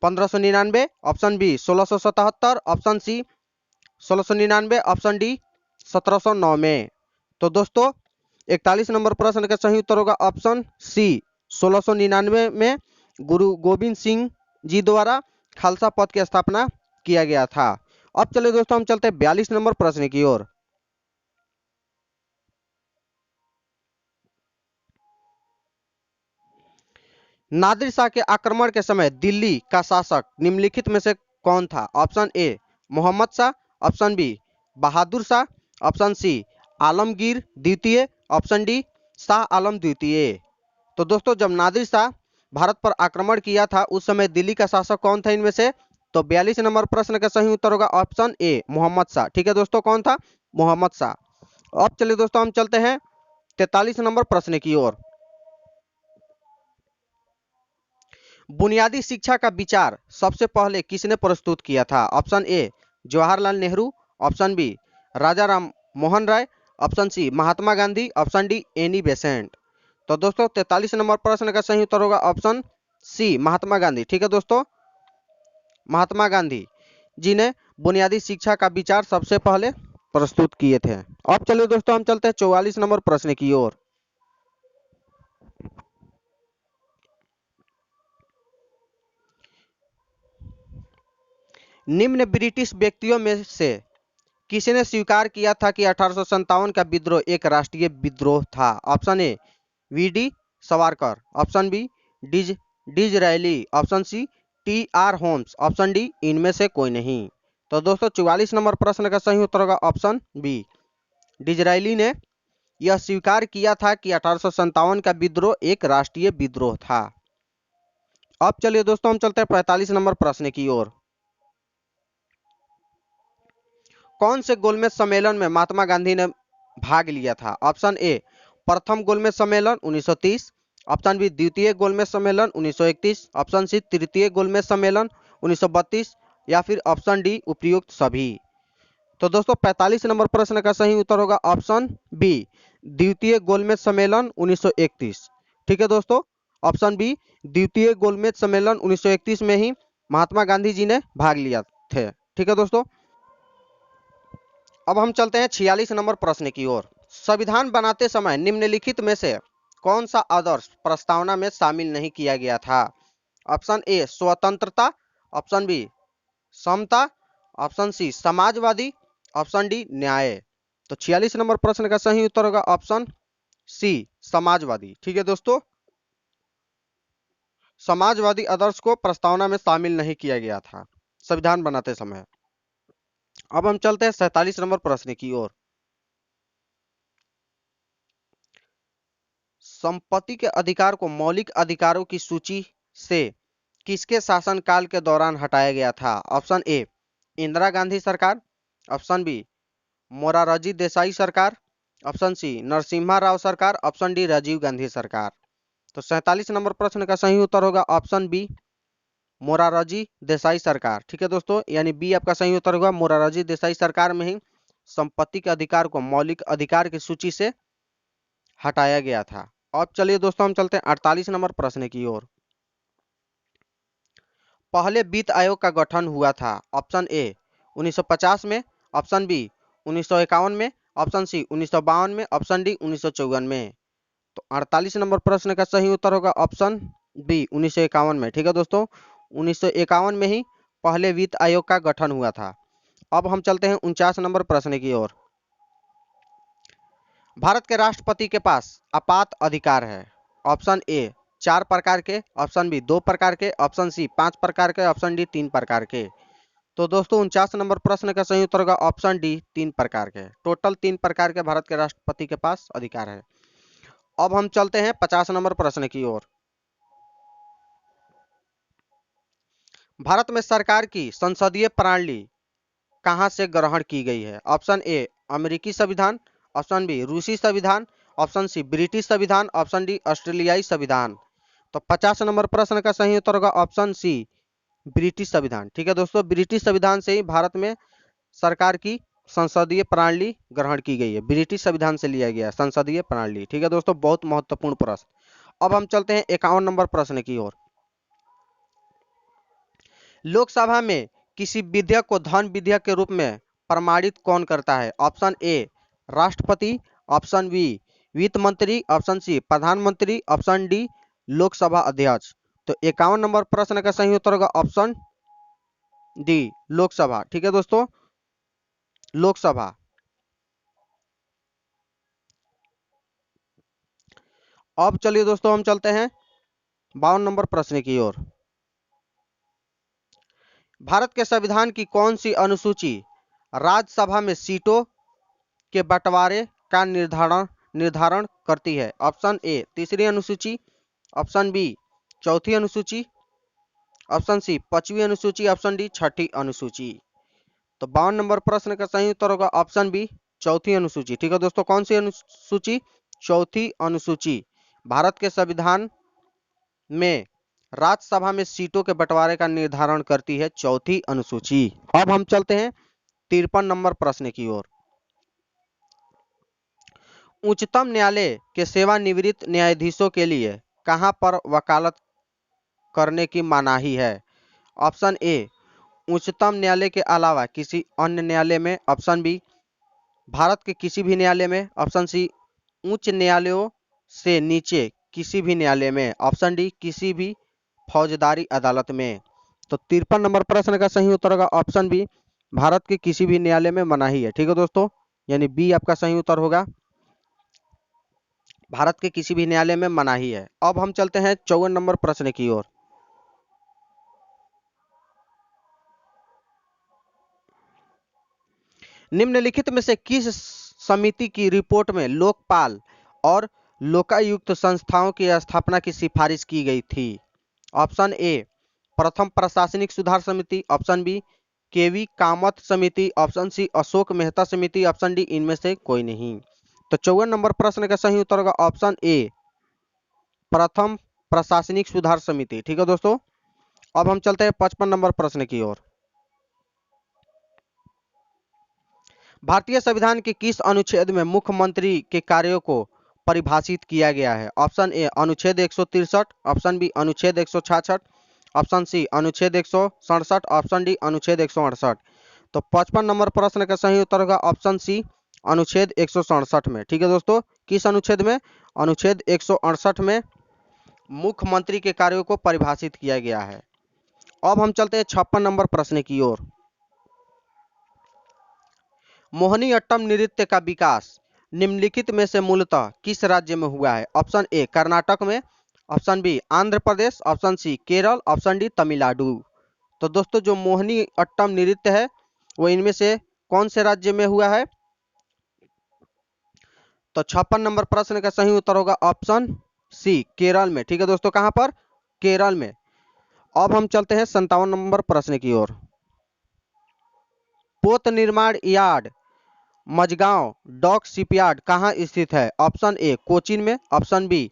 1599, option B 1677, option C 1699, option D 1709 में। तो दोस्तों 41 नंबर प्रश्न का सही उत्तर होगा ऑप्शन सी 1699 में गुरु गोविंद सिंह जी द्वारा खालसा पंथ की स्थापना किया गया था। अब चलिए दोस्तों हम चलते हैं 42 नंबर प्रश्न की ओर। नादिर शाह के आक्रमण के समय दिल्ली का शासक निम्नलिखित में से कौन था? Option A Mohammad Shah, option B Bahadur Shah, option C Alamgir द्वितीय, ऑप्शन डी शाह आलम द्वितीय। तो दोस्तों जब नादिर शाह भारत पर आक्रमण किया था उस समय दिल्ली का शासक कौन था इनमें से? तो 42 नंबर प्रश्न का सही उत्तर होगा ऑप्शन ए मोहम्मद शाह। ठीक है दोस्तों, कौन था? मोहम्मद शाह। अब चलिए दोस्तों हम चलते हैं 43 नंबर प्रश्न की ओर। बुनियादी शिक्षा का विचार सबसे पहले किसने प्रस्तुत किया था? Option A Jawaharlal Nehru, option B Raja Ram Mohan Roy, option C Mahatma Gandhi, option D Annie Besant. तो दोस्तों 43 नंबर प्रश्न का सही उत्तर होगा ऑप्शन सी महात्मा गांधी। ठीक है दोस्तों, महात्मा गांधी जी ने बुनियादी शिक्षा का विचार सबसे पहले प्रस्तुत किए थे। अब चलिए दोस्तों हम चलते हैं 44 नंबर प्रश्न की ओर। निम्न ब्रिटिश व्यक्तियों में से किसने स्वीकार किया था कि 1857 का विद्रोह एक राष्ट्रीय विद्रोह था? Option A VD Savarkar, option B Disraeli, option C TR. Holmes, option D इनमें से कोई नहीं। तो दोस्तों 44 नंबर प्रश्न का सही उत्तर होगा ऑप्शन बी डिजरायली ने यह स्वीकार किया था कि 1857 का विद्रोह एक राष्ट्रीय विद्रोह था। अब चलिए दोस्तों हम चलते हैं 45 नंबर प्रश्न की ओर। कौन से गोलमेज सम्मेलन में महात्मा गांधी ने भाग लिया था? ऑप्शन ए प्रथम गोलमेज सम्मेलन 1930, ऑप्शन बी द्वितीय गोलमेज सम्मेलन 1931, ऑप्शन सी तृतीय गोलमेज सम्मेलन 1932 या फिर ऑप्शन डी उपयुक्त सभी। तो दोस्तों 45 नंबर प्रश्न का सही उत्तर होगा ऑप्शन बी द्वितीय गोलमेज सम्मेलन 1931। ठीक है दोस्तों, ऑप्शन बी द्वितीय गोलमेज सम्मेलन 1931 में ही महात्मा गांधी जी ने भाग लिया थे। ठीक है दोस्तों, अब हम चलते हैं 46 नंबर प्रश्न की ओर। संविधान बनाते समय निम्नलिखित में से कौन सा आदर्श प्रस्तावना में शामिल नहीं किया गया था? ऑप्शन ए स्वतंत्रता, ऑप्शन बी समता, ऑप्शन सी समाजवादी, ऑप्शन डी न्याय। तो 46 नंबर प्रश्न का सही उत्तर होगा ऑप्शन सी समाजवादी। ठीक है दोस्तों, समाजवादी आदर्श को प्रस्तावना में शामिल नहीं किया गया था संविधान बनाते समय। अब हम चलते हैं 47 नंबर प्रश्न की ओर। संपत्ति के अधिकार को मौलिक अधिकारों की सूची से किसके शासनकाल के दौरान हटाया गया था? ऑप्शन ए इंदिरा गांधी सरकार, ऑप्शन बी मोरारजी देसाई सरकार, ऑप्शन सी नरसिम्हा राव सरकार, ऑप्शन डी राजीव गांधी सरकार। तो 47 नंबर प्रश्न का सही उत्तर होगा ऑप्शन बी मोरारजी देसाई सरकार। ठीक है दोस्तों, यानी बी आपका सही उत्तर होगा। मोरारजी देसाई सरकार में ही संपत्ति के अधिकार को मौलिक अधिकार की सूची से हटाया गया था। अब चलिए दोस्तों हम चलते हैं 48 नंबर प्रश्न की ओर। पहले वित्त आयोग का गठन हुआ था? ऑप्शन ए 1950 में, ऑप्शन बी 1951 में, ऑप्शन सी 1952 में, ऑप्शन डी 1954 में। तो 48 नंबर प्रश्न का सही उत्तर होगा ऑप्शन बी 1951 में। ठीक है दोस्तों, 1951 में ही पहले वित्त आयोग का गठन हुआ था। अब हम चलते हैं 49 नंबर प्रश्न की ओर। भारत के राष्ट्रपति के पास आपात अधिकार है? ऑप्शन ए 4 प्रकार के, ऑप्शन बी 2 प्रकार के, ऑप्शन सी 5 प्रकार के, ऑप्शन डी 3 प्रकार के। तो दोस्तों 49 नंबर प्रश्न का सही उत्तर होगा ऑप्शन डी 3 प्रकार के। टोटल 3 प्रकार के भारत के राष्ट्रपति के पास अधिकार है। अब हम चलते हैं 50 नंबर प्रश्न की ओर। भारत में सरकार की संसदीय प्रणाली कहां से ग्रहण की गई है? ऑप्शन ए अमेरिकी संविधान, ऑप्शन बी रूसी संविधान, ऑप्शन सी ब्रिटिश संविधान, ऑप्शन डी ऑस्ट्रेलियाई संविधान। तो 50 नंबर प्रश्न का सही उत्तर होगा ऑप्शन सी ब्रिटिश संविधान। ठीक है दोस्तों, ब्रिटिश संविधान से ही भारत में सरकार की संसदीय प्रणाली ग्रहण की गई है। ब्रिटिश संविधान से लिया गया संसदीय प्रणाली। ठीक है दोस्तों, बहुत महत्वपूर्ण प्रश्न। अब हम चलते हैं 51 नंबर प्रश्न की ओर। लोकसभा में किसी विधेयक को धन विधेयक के रूप में प्रमाणित कौन करता है? ऑप्शन ए राष्ट्रपति, ऑप्शन बी वित्त मंत्री, ऑप्शन सी प्रधानमंत्री, ऑप्शन डी लोकसभा अध्यक्ष। तो 51 नंबर प्रश्न का सही उत्तर होगा ऑप्शन डी लोकसभा। ठीक है दोस्तों, लोकसभा। अब चलिए दोस्तों हम चलते हैं 52 नंबर प्रश्न की ओर। भारत के संविधान की कौन सी अनुसूची राज्यसभा में सीटों के बंटवारे का निर्धारण करती है? ऑप्शन ए तीसरी अनुसूची, ऑप्शन बी चौथी अनुसूची, ऑप्शन सी पांचवी अनुसूची, ऑप्शन डी छठी अनुसूची। तो 52 नंबर प्रश्न का सही उत्तर होगा ऑप्शन बी चौथी अनुसूची। ठीक है दोस्तों, कौन सी अनुसूची? चौथी अनुसूची भारत के संविधान में राज्यसभा में सीटों के बंटवारे का निर्धारण करती है, चौथी अनुसूची। अब हम चलते हैं 53 नंबर प्रश्न की ओर। उच्चतम न्यायालय के सेवानिवृत्त न्यायाधीशों के लिए कहां पर वकालत करने की मनाही है? ऑप्शन ए उच्चतम न्यायालय के अलावा किसी अन्य न्यायालय में, ऑप्शन बी भारत के किसी भी न्यायालय में, ऑप्शन सी उच्च न्यायालयों से नीचे किसी भी न्यायालय में, ऑप्शन डी किसी भी फौजदारी अदालत में। तो 53 नंबर प्रश्न का सही उत्तर होगा ऑप्शन बी भारत के किसी भी न्यायालय में मनाही है। ठीक है दोस्तों, यानी बी आपका सही उत्तर होगा, भारत के किसी भी न्यायालय में मनाही है। अब हम चलते हैं 54 नंबर प्रश्न की ओर। निम्नलिखित में से किस समिति की रिपोर्ट में लोकपाल और लोकायुक्त संस्थाओं की स्थापना की सिफारिश की गई थी? ऑप्शन ए प्रथम प्रशासनिक सुधार समिति, ऑप्शन बी केवी कामत समिति, ऑप्शन सी अशोक मेहता समिति, ऑप्शन डी इनमें से कोई नहीं। तो 54 नंबर प्रश्न का सही उत्तर होगा ऑप्शन ए प्रथम प्रशासनिक सुधार समिति। ठीक है दोस्तों, अब हम चलते हैं 55 नंबर प्रश्न की ओर। भारतीय संविधान के किस अनुच्छेद में मुख्यमंत्री के कार्यों को परिभाषित किया गया है? ऑप्शन ए अनुच्छेद 163, ऑप्शन बी अनुच्छेद 166, ऑप्शन सी अनुच्छेद 167, ऑप्शन डी अनुच्छेद 168। तो 55 नंबर प्रश्न का सही उत्तर होगा ऑप्शन सी अनुच्छेद 167 में। ठीक है दोस्तों, किस अनुच्छेद में? अनुच्छेद 168 में मुख्यमंत्री के कार्यों को परिभाषित किया गया है। अब हम चलते हैं 56 नंबर प्रश्न की ओर। मोहिनीअट्टम नृत्य का विकास निम्नलिखित में से मूलतः किस राज्य में हुआ है? ऑप्शन ए कर्नाटक में, option B Andhra Pradesh, option C Kerala, option D Tamil Nadu. तो दोस्तों जो मोहिनीअट्टम नृत्य है वो इनमें से कौन से राज्य में हुआ है? तो 56 नंबर प्रश्न का सही उत्तर होगा ऑप्शन सी केरल में। ठीक है दोस्तों, कहां पर? केरल में। अब हम चलते हैं 57 नंबर प्रश्न की ओर। पोत निर्माण यार्ड मजगांव डॉक शिपयार्ड कहाँ स्थित है? ऑप्शन ए कोचीन में, option B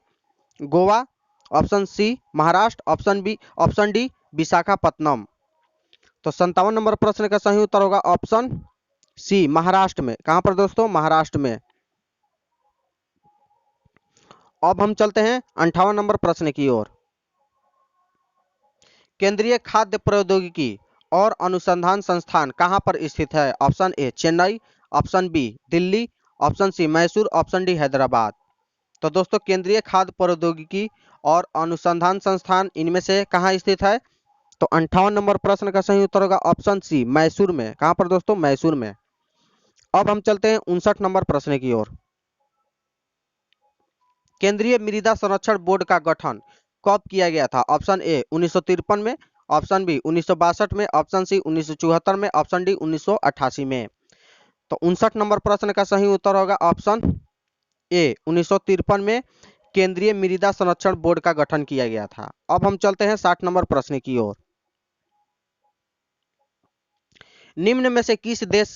Goa, option C Maharashtra, option D Visakhapatnam. तो 57 नंबर प्रश्न का सही उत्तर होगा ऑप्शन सी महाराष्ट्र में। कहां पर दोस्तों? महाराष्ट्र में। अब हम चलते हैं 58 नंबर प्रश्न की ओर। केंद्रीय खाद्य प्रौद्योगिकी और अनुसंधान संस्थान कहां पर स्थित है? Option A Chennai, option B Delhi, option C Mysore, option D Hyderabad. तो दोस्तों केंद्रीय खाद्य प्रौद्योगिकी और अनुसंधान संस्थान इनमें से कहां स्थित है? तो 58 नंबर प्रश्न का सही उत्तर होगा ऑप्शन सी मैसूर में। कहां पर दोस्तों? मैसूर में। अब हम चलते हैं 59 नंबर प्रश्न की ओर। केंद्रीय मृदा संरक्षण बोर्ड का गठन कब किया गया था? ऑप्शन ए 1953 में, ऑप्शन बी 1962 में, ऑप्शन सी 1974 में, ऑप्शन डी 1988 में। तो 59 नंबर प्रश्न का सही उत्तर होगा ऑप्शन ए 1953 में केंद्रीय मृदा संरक्षण बोर्ड का गठन किया गया था। अब हम चलते हैं 60 नंबर प्रश्न की ओर। निम्न में से किस देश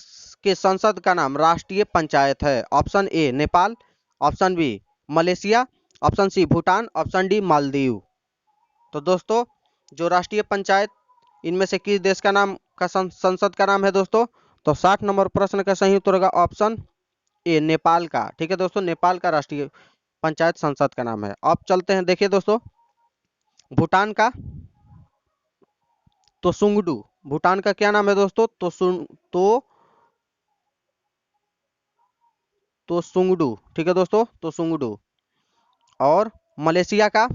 के संसद का नाम राष्ट्रीय पंचायत है? Option A Nepal, option B Malaysia, option C Bhutan, option D Maldives. तो दोस्तों जो राष्ट्रीय पंचायत इनमें से किस देश का नाम का संसद का नाम है दोस्तों? तो 60 नंबर प्रश्न का सही उत्तर होगा ऑप्शन ए नेपाल का। ठीक है दोस्तों, नेपाल का राष्ट्रीय पंचायत संसद का नाम है। अब चलते हैं, देखिए दोस्तों भूटान का तोसुंगडू। भूटान का क्या नाम है दोस्तों? तोसुंगडू। ठीक है दोस्तों, तोसुंगडू। और मलेशिया का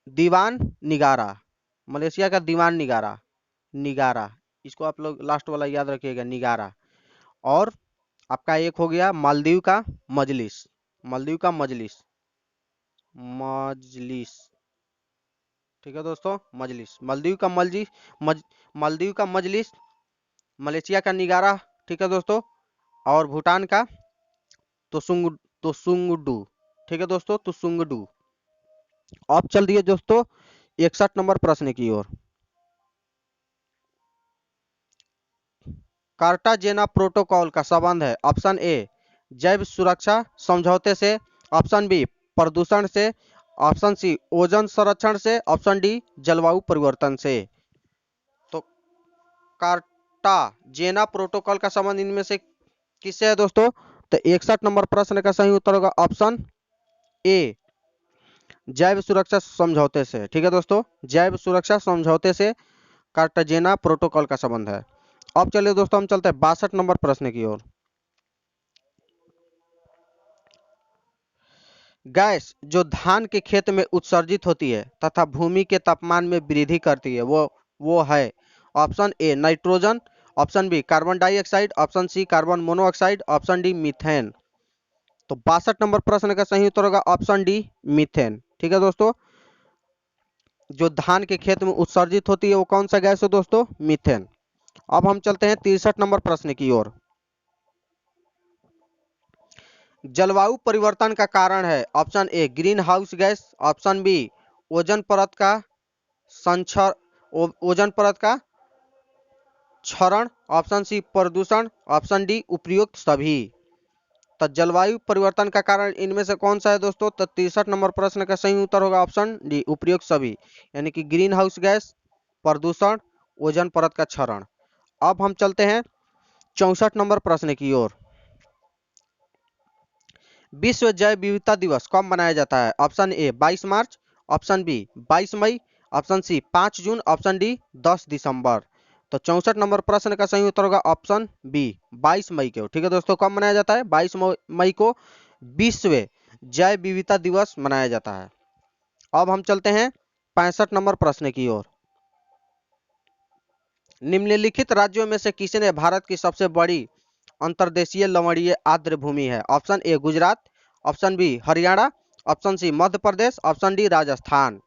दीवान निगारा। मलेशिया का दीवान निगारा, निगारा। इसको आप लोग लास्ट वाला याद रखिएगा, निगारा। और आपका एक हो गया मालदीव का मजलिस। मालदीव का मजलिस, मजलिस। ठीक है दोस्तों, मजलिस। मालदीव का मालदीव का मजलिस, मलेशिया का निगारा। ठीक है दोस्तों, और भूटान का तोसुंगडू। ठीक है दोस्तों, तोसुंगडू। अब चल दिए दोस्तों 61 नंबर प्रश्न की ओर। कार्टाजेना प्रोटोकॉल का संबंध है ऑप्शन ए जैव सुरक्षा समझौते से, ऑप्शन बी प्रदूषण से, ऑप्शन सी ओजोन संरक्षण से, ऑप्शन डी जलवायु परिवर्तन से। तो कार्टाजेना प्रोटोकॉल का संबंध इनमें से किससे है दोस्तों? तो 61 नंबर प्रश्न का सही उत्तर होगा ऑप्शन ए जैव सुरक्षा समझौते से। ठीक है दोस्तों, जैव सुरक्षा समझौते से कार्टाजेना प्रोटोकॉल का संबंध है। अब चलिए दोस्तों हम चलते हैं 62 नंबर प्रश्न की ओर। गैस जो धान के खेत में उत्सर्जित होती है तथा भूमि के तापमान में वृद्धि करती है वो है option A nitrogen, option B carbon dioxide, option C carbon monoxide, option D methane. तो 62 नंबर प्रश्न का सही उत्तर होगा ऑप्शन डी मीथेन। ठीक है दोस्तों, जो धान के खेत में उत्सर्जित होती है वो कौन सा गैस है दोस्तों? मीथेन। अब हम चलते हैं 63 नंबर प्रश्न की ओर। जलवायु परिवर्तन का कारण है option A green house gas, option B ozone परत का संक्षर ओजोन परत का क्षरण, ऑप्शन सी प्रदूषण, ऑप्शन डी उपयुक्त सभी। तो जलवायु परिवर्तन का कारण इनमें से कौन सा है दोस्तों? तो 63 नंबर प्रश्न का सही उत्तर होगा ऑप्शन डी उपयुक्त सभी, यानी कि ग्रीन हाउस गैस, प्रदूषण, ओजोन परत का क्षरण। अब हम चलते हैं 64 नंबर प्रश्न की ओर। विश्व जैव विविधता दिवस कब मनाया जाता है? ऑप्शन ए 22 मार्च, ऑप्शन बी 22 मई, ऑप्शन सी 5 जून, ऑप्शन डी 10 दिसंबर। तो 64 नंबर प्रश्न का सही उत्तर होगा ऑप्शन बी 22 मई को। ठीक है दोस्तों, कब मनाया जाता है? 22 मई को विश्व जैव विविधता दिवस मनाया जाता है। अब हम चलते हैं 65 नंबर प्रश्न की ओर। निम्नलिखित राज्यों में से किसी ने भारत की सबसे बड़ी अंतर्देशीय लवणीय आर्द्र भूमि है? Option A Gujarat, option B Haryana, option C Madhya Pradesh, option D Rajasthan.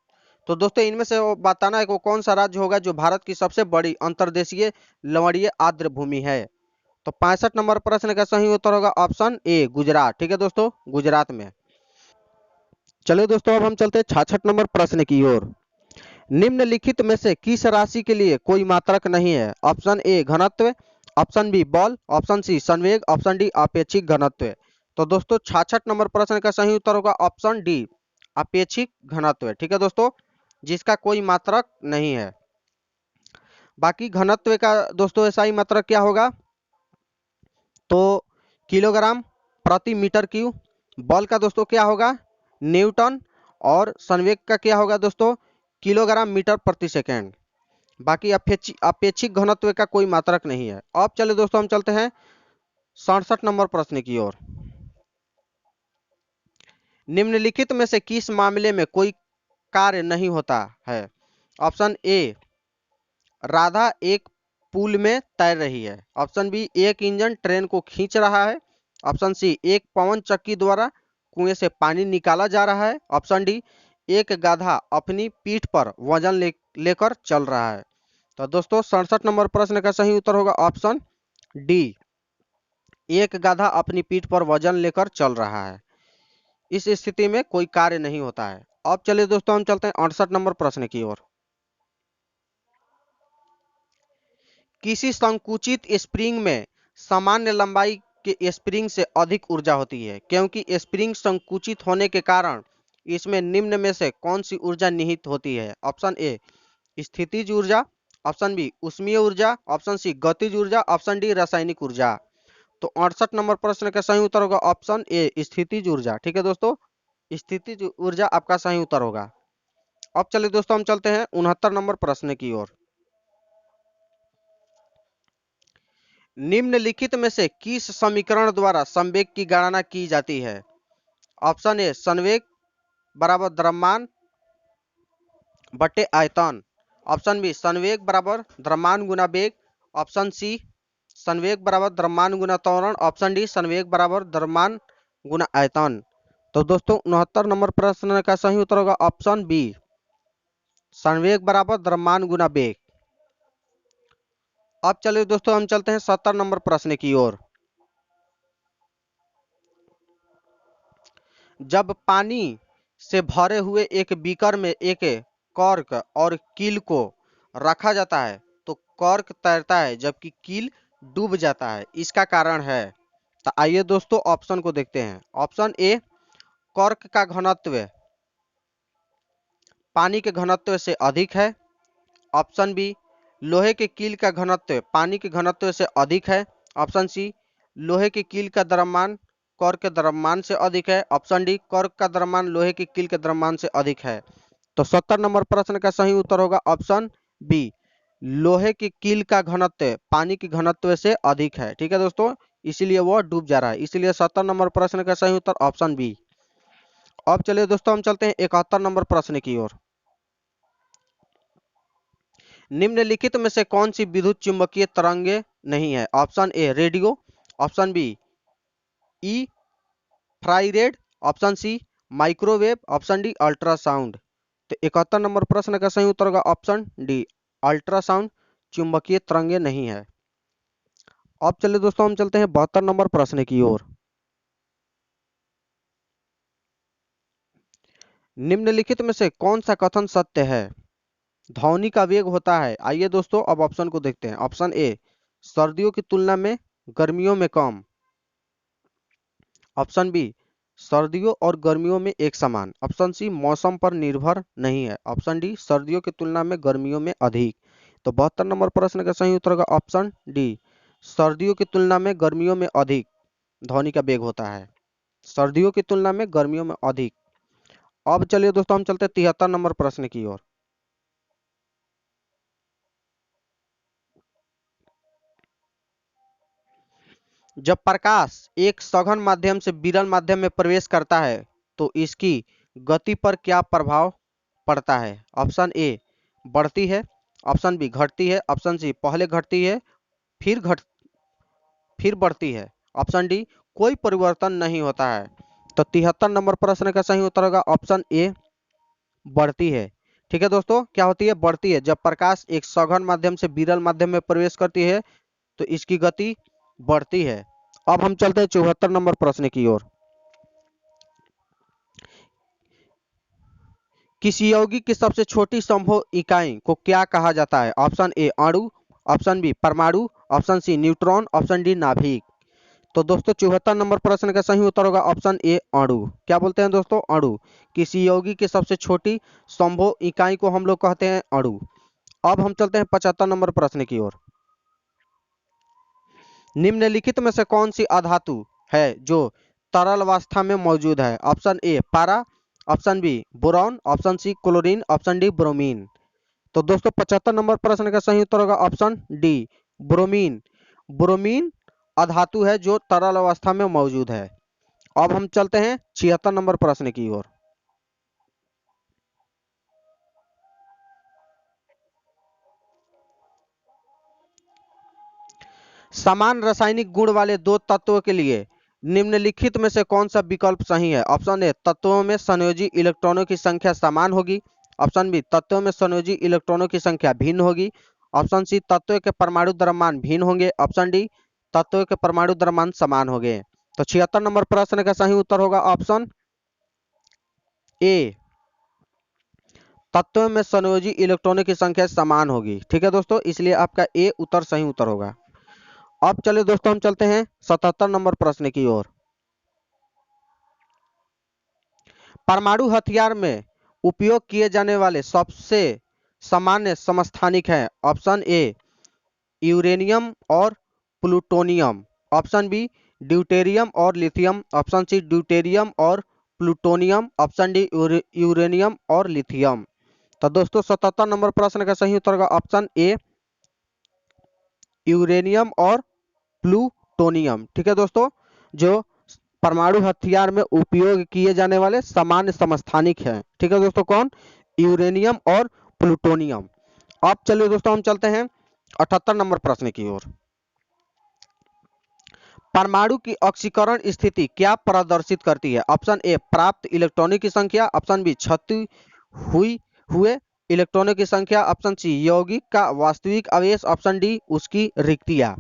तो दोस्तों इनमें से वो बताना है कि वो कौन सा राज्य होगा जो भारत की सबसे बड़ी अंतर्देशीय लवणीय आर्द्र भूमि है। तो 65 नंबर प्रश्न का सही उत्तर होगा ऑप्शन ए गुजरात। ठीक है दोस्तों, गुजरात में। चलिए दोस्तों अब हम चलते हैं 66 नंबर प्रश्न की ओर। निम्नलिखित में से किस राशि के लिए कोई मात्रक नहीं है? ऑप्शन ए घनत्व, ऑप्शन बी बल, ऑप्शन सी संवेग, ऑप्शन डी अपेक्षिक घनत्व। तो दोस्तों 66 नंबर प्रश्न का सही उत्तर होगा ऑप्शन डी अपेक्षिक घनत्व। ठीक है दोस्तों, जिसका कोई मात्रक नहीं है। बाकी घनत्व का दोस्तों ऐसा ही मात्रक क्या होगा? तो किलोग्राम प्रति मीटर क्यूब। बल का दोस्तों क्या होगा? न्यूटन। और संवेग का क्या होगा दोस्तों? किलोग्राम मीटर प्रति सेकेंड। बाकी अपेक्षिक घनत्व का कोई मात्रक नहीं है। अब चले दोस्तों हम चलते हैं 67 नंबर प्रश्न की ओर। निम्नलिखित में से किस मामले में कोई कार्य नहीं होता है? ऑप्शन ए राधा एक पुल में तैर रही है, ऑप्शन बी एक इंजन ट्रेन को खींच रहा है, ऑप्शन सी एक पवन चक्की द्वारा कुएं से पानी निकाला जा रहा है, ऑप्शन डी एक गाधा अपनी पीठ पर वजन लेकर चल रहा है। तो दोस्तों 67 नंबर प्रश्न का सही उत्तर होगा ऑप्शन डी एक गाधा अपनी पीठ पर वजन लेकर चल रहा है। इस स्थिति में कोई कार्य नहीं होता है। अब चलिए दोस्तों हम चलते हैं 68 नंबर प्रश्न की ओर। किसी संकुचित स्प्रिंग में सामान्य लंबाई के स्प्रिंग से अधिक ऊर्जा होती है क्योंकि स्प्रिंग संकुचित होने के कारण इसमें निम्न में से कौन सी ऊर्जा निहित होती है? ऑप्शन ए स्थितिज ऊर्जा, ऑप्शन बी उष्मीय ऊर्जा, ऑप्शन सी गतिज ऊर्जा, ऑप्शन डी रासायनिक ऊर्जा। तो 68 नंबर प्रश्न का सही उत्तर होगा ऑप्शन ए स्थितिज ऊर्जा। ठीक है दोस्तों, स्थितिज ऊर्जा आपका सही उत्तर होगा। अब चलिए दोस्तों हम चलते हैं 69 नंबर प्रश्न की ओर। निम्नलिखित में से किस समीकरण द्वारा संवेग की गणना की जाती है? ऑप्शन ए संवेग बराबर द्रव्यमान बटे आयतन, ऑप्शन बी संवेग बराबर द्रव्यमान गुना वेग, ऑप्शन सी संवेग बराबर द्रव्यमान गुना त्वरण, ऑप्शन डी संवेग बराबर द्रव्यमान गुना आयतन। तो दोस्तों 69 नंबर प्रश्न का सही उत्तर होगा ऑप्शन बी संवेग बराबर द्रव्यमान गुना वेग। अब चलिए दोस्तों हम चलते हैं 70 नंबर प्रश्न की ओर। जब पानी से भरे हुए एक बीकर में एक कॉर्क और कील को रखा जाता है तो कॉर्क तैरता है जबकि कील डूब जाता है, इसका कारण है? तो आइए दोस्तों ऑप्शन को देखते हैं। ऑप्शन ए कॉर्क का घनत्व पानी के घनत्व से अधिक है, ऑप्शन बी लोहे के कील का घनत्व पानी के घनत्व से अधिक है, ऑप्शन सी लोहे के कील का द्रव्यमान कॉर्क के द्रव्यमान से अधिक है, ऑप्शन डी कॉर्क का द्रव्यमान लोहे के कील के द्रव्यमान से अधिक है। तो 70 नंबर प्रश्न का सही उत्तर होगा ऑप्शन बी लोहे के कील का घनत्व पानी के घनत्व से अधिक है। ठीक है दोस्तों, इसीलिए वह डूब जा रहा है, इसीलिए 70 नंबर प्रश्न का सही उत्तर ऑप्शन बी। अब चलिए दोस्तों हम चलते हैं 71 नंबर प्रश्न की ओर। निम्नलिखित में से कौन सी विद्युत चुंबकीय तरंगे नहीं है? Option A radio, option B infrared, option C microwave, option D ultrasound. तो 71 नंबर प्रश्न का सही उत्तर होगा ऑप्शन डी अल्ट्रासाउंड चुंबकीय तरंगे नहीं है। अब चलिए दोस्तों हम चलते हैं 72 नंबर प्रश्न की ओर। निम्नलिखित में से कौन सा कथन सत्य है? ध्वनि का वेग होता है, आइए दोस्तों अब ऑप्शन को देखते हैं। ऑप्शन ए सर्दियों की तुलना में गर्मियों में कम, ऑप्शन बी सर्दियों और गर्मियों में एक समान, ऑप्शन सी मौसम पर निर्भर नहीं है, ऑप्शन डी सर्दियों की तुलना में गर्मियों में अधिक। तो 72 नंबर प्रश्न का सही उत्तर होगा ऑप्शन डी सर्दियों की तुलना में गर्मियों में अधिक ध्वनि का वेग होता है, सर्दियों की तुलना में गर्मियों में अधिक। अब चलिए दोस्तों हम चलते हैं 73 नंबर प्रश्न की ओर। जब प्रकाश एक सघन माध्यम से विरल माध्यम में प्रवेश करता है तो इसकी गति पर क्या प्रभाव पड़ता है? ऑप्शन ए बढ़ती है, ऑप्शन बी घटती है, ऑप्शन सी पहले घटती है फिर फिर बढ़ती है, ऑप्शन डी कोई परिवर्तन नहीं होता है। तो 73 नंबर प्रश्न का सही उत्तर होगा ऑप्शन ए बढ़ती है। ठीक है दोस्तों, क्या होती है? बढ़ती है। जब प्रकाश एक सघन माध्यम से विरल माध्यम में प्रवेश करती है तो इसकी गति बढ़ती है। अब हम चलते हैं 74 नंबर प्रश्न की ओर। किसी यौगिक की सबसे छोटी संभव इकाई को क्या कहा जाता है? ऑप्शन ए अणु, ऑप्शन बी परमाणु, option C neutron, option D नाभिक। तो दोस्तों 74 नंबर प्रश्न का सही उत्तर होगा ऑप्शन ए अणु। क्या बोलते हैं दोस्तों? अणु। किसी यौगिक की सबसे छोटी संभव इकाई को हम लोग कहते हैं अणु। अब हम चलते हैं 75 नंबर प्रश्न की ओर। निम्नलिखित में से कौन सी अधातु है जो तरल अवस्था में मौजूद है? ऑप्शन ए पारा, option B boron, option C chlorine, option D bromine. तो दोस्तों 75 नंबर प्रश्न का सही उत्तर होगा ऑप्शन डी ब्रोमीन। ब्रोमीन अधातु है जो तरल अवस्था में मौजूद है। अब हम चलते हैं 76 नंबर प्रश्न की ओर। समान रासायनिक गुण वाले दो तत्वों के लिए निम्नलिखित में से कौन सा विकल्प सही है? ऑप्शन ए तत्वों में संयोजी इलेक्ट्रॉनों की संख्या समान होगी, ऑप्शन बी तत्वों में संयोजी इलेक्ट्रॉनों की संख्या भिन्न होगी, ऑप्शन सी तत्वों के परमाणु द्रव्यमान भिन्न होंगे, ऑप्शन डी तत्वों के परमाणु द्रव्यमान समान होंगे। तो 76 नंबर प्रश्न का सही उत्तर होगा ऑप्शन ए तत्वों में संयोजी इलेक्ट्रॉनों की संख्या समान होगी। ठीक है दोस्तों, इसलिए आपका ए उत्तर सही उत्तर होगा। अब चलिए दोस्तों हम चलते हैं 77 नंबर प्रश्न की ओर। परमाणु हथियार में उपयोग किए जाने वाले सबसे सामान्य समस्थानिक हैं? ऑप्शन ए यूरेनियम और प्लूटोनियम, ऑप्शन बी ड्यूटेरियम और लिथियम, ऑप्शन सी ड्यूटेरियम और प्लूटोनियम, ऑप्शन डी यूरेनियम और लिथियम। तो दोस्तों 77 नंबर प्रश्न का सही उत्तर होगा ऑप्शन ए यूरेनियम और प्लूटोनियम। ठीक है दोस्तों, जो परमाणु हथियार में उपयोग किए जाने वाले सामान्य समस्थानिक हैं। ठीक है दोस्तों, कौन? यूरेनियम और प्लूटोनियम। अब चलिए दोस्तों हम चलते हैं 78 नंबर प्रश्न की ओर। परमाणु की ऑक्सीकरण स्थिति क्या प्रदर्शित करती है? ऑप्शन ए प्राप्त इलेक्ट्रॉनों की संख्या, ऑप्शन बी क्षति हुए इलेक्ट्रॉनों की संख्या, ऑप्शन सी यौगिक का वास्तविक आवेश, ऑप्शन डी उसकी रिक्तियां।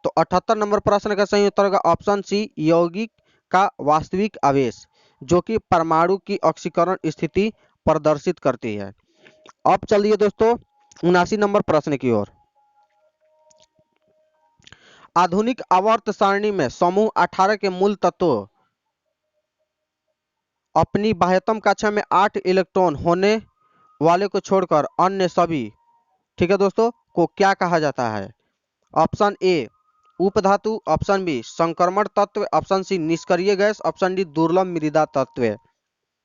तो 78 नंबर प्रश्न का सही उत्तर होगा ऑप्शन सी यौगिक का वास्तविक आवेश, जो कि परमाणु की ऑक्सीकरण स्थिति प्रदर्शित करती है। अब चलिए दोस्तों 79 नंबर प्रश्न की ओर। आधुनिक आवर्त सारणी में समूह 18 के मूल तत्व अपनी बाह्यतम कक्षा में 8 इलेक्ट्रॉन होने वाले को छोड़कर अन्य सभी, ठीक है दोस्तों, को क्या कहा जाता है? ऑप्शन ए उपधातु, ऑप्शन बी संक्रमण तत्व, ऑप्शन सी निष्क्रिय गैस, ऑप्शन डी दुर्लभ मृदा तत्व।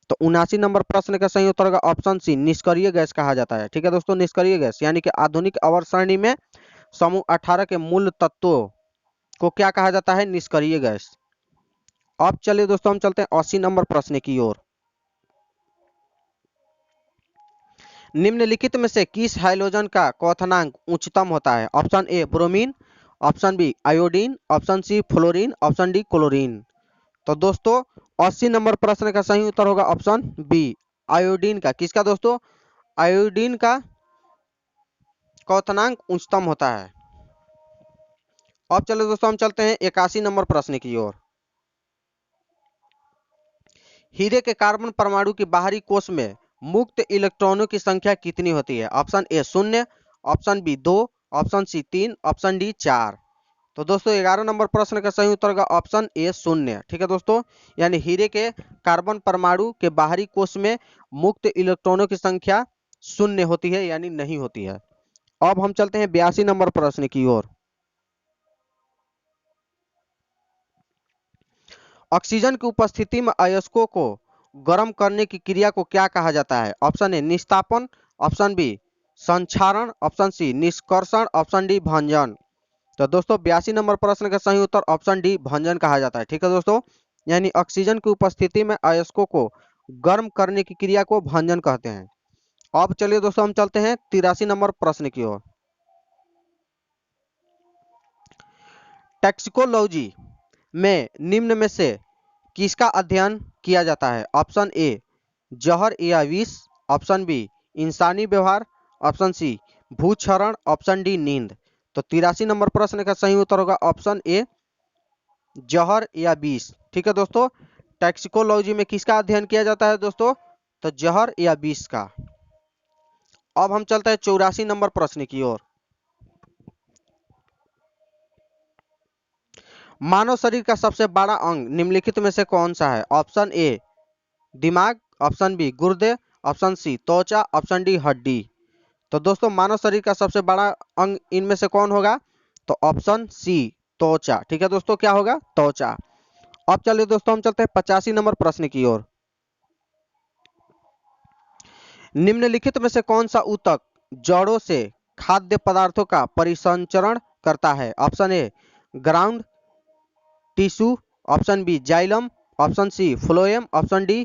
तो 79 नंबर प्रश्न का सही उत्तर होगा ऑप्शन सी निष्क्रिय गैस कहा जाता है। ठीक है दोस्तों, निष्क्रिय गैस यानी कि आधुनिक आवर्त सारणी में समूह 18 के मूल तत्वों को क्या कहा जाता है? निष्क्रिय गैस। अब चलिए दोस्तों हम चलते हैं 80 नंबर प्रश्न की ओर। निम्नलिखित में से किस हाइड्रोजन का क्वथनांक उच्चतम होता है? Option A bromine, option B iodine, option C fluorine, option D chlorine. तो दोस्तों 80 नंबर प्रश्न का सही उत्तर होगा ऑप्शन बी आयोडीन का। किसका दोस्तों? आयोडीन का क्वथनांक उच्चतम होता है। अब चलो दोस्तों हम चलते हैं 81 नंबर प्रश्न की ओर। हीरे के कार्बन परमाणु की बाहरी कोश में मुक्त इलेक्ट्रॉनों की संख्या कितनी होती है? Option A 0, option B 2, option C 3, option D 4। तो दोस्तों 11 नंबर प्रश्न का सही उत्तर होगा ऑप्शन ए 0। ठीक है दोस्तों, यानी हीरे के कार्बन परमाणु के बाहरी कोश में मुक्त इलेक्ट्रॉनों की संख्या 0 होती है, यानी नहीं होती है। अब हम चलते हैं 82 नंबर प्रश्न की ओर। ऑक्सीजन की उपस्थिति में अयस्कों को गर्म करने की क्रिया को क्या कहा जाता है? ऑप्शन ए निस्तापन, ऑप्शन बी संक्षारण, ऑप्शन सी निष्कर्षण, ऑप्शन डी भंजन। तो दोस्तों 82 नंबर प्रश्न का सही उत्तर ऑप्शन डी भंजन कहा जाता है। ठीक है दोस्तों, यानी ऑक्सीजन की उपस्थिति में अयस्कों को गर्म करने की क्रिया को भंजन कहते हैं। अब चलिए दोस्तों हम चलते हैं 83 नंबर प्रश्न की ओर। टैक्सिकोलॉजी में निम्न में से किसका अध्ययन किया जाता है? ऑप्शन ए जहर या विष, ऑप्शन बी इंसानी व्यवहार, ऑप्शन सी भूक्षरण, ऑप्शन डी नींद। तो 83 नंबर प्रश्न का सही उत्तर होगा ऑप्शन ए जहर या विष। ठीक है दोस्तों, टैक्सिकोलॉजी में किसका अध्ययन किया जाता है दोस्तों? तो जहर या विष का। अब हम चलते हैं 84 नंबर प्रश्न की ओर। मानव शरीर का सबसे बड़ा अंग निम्नलिखित में से कौन सा है? ऑप्शन ए दिमाग, ऑप्शन बी गुर्दे, ऑप्शन सी त्वचा, ऑप्शन डी हड्डी। तो दोस्तों मानव शरीर का सबसे बड़ा अंग इनमें से कौन होगा? तो ऑप्शन सी त्वचा। ठीक है दोस्तों, क्या होगा? त्वचा। अब चलिए दोस्तों हम चलते हैं 85 नंबर प्रश्न की ओर। निम्नलिखित में से कौन सा ऊतक जड़ों से खाद्य पदार्थों का परिसंचरण करता है? Option A ground tissue, option B xylem, option C phloem, option D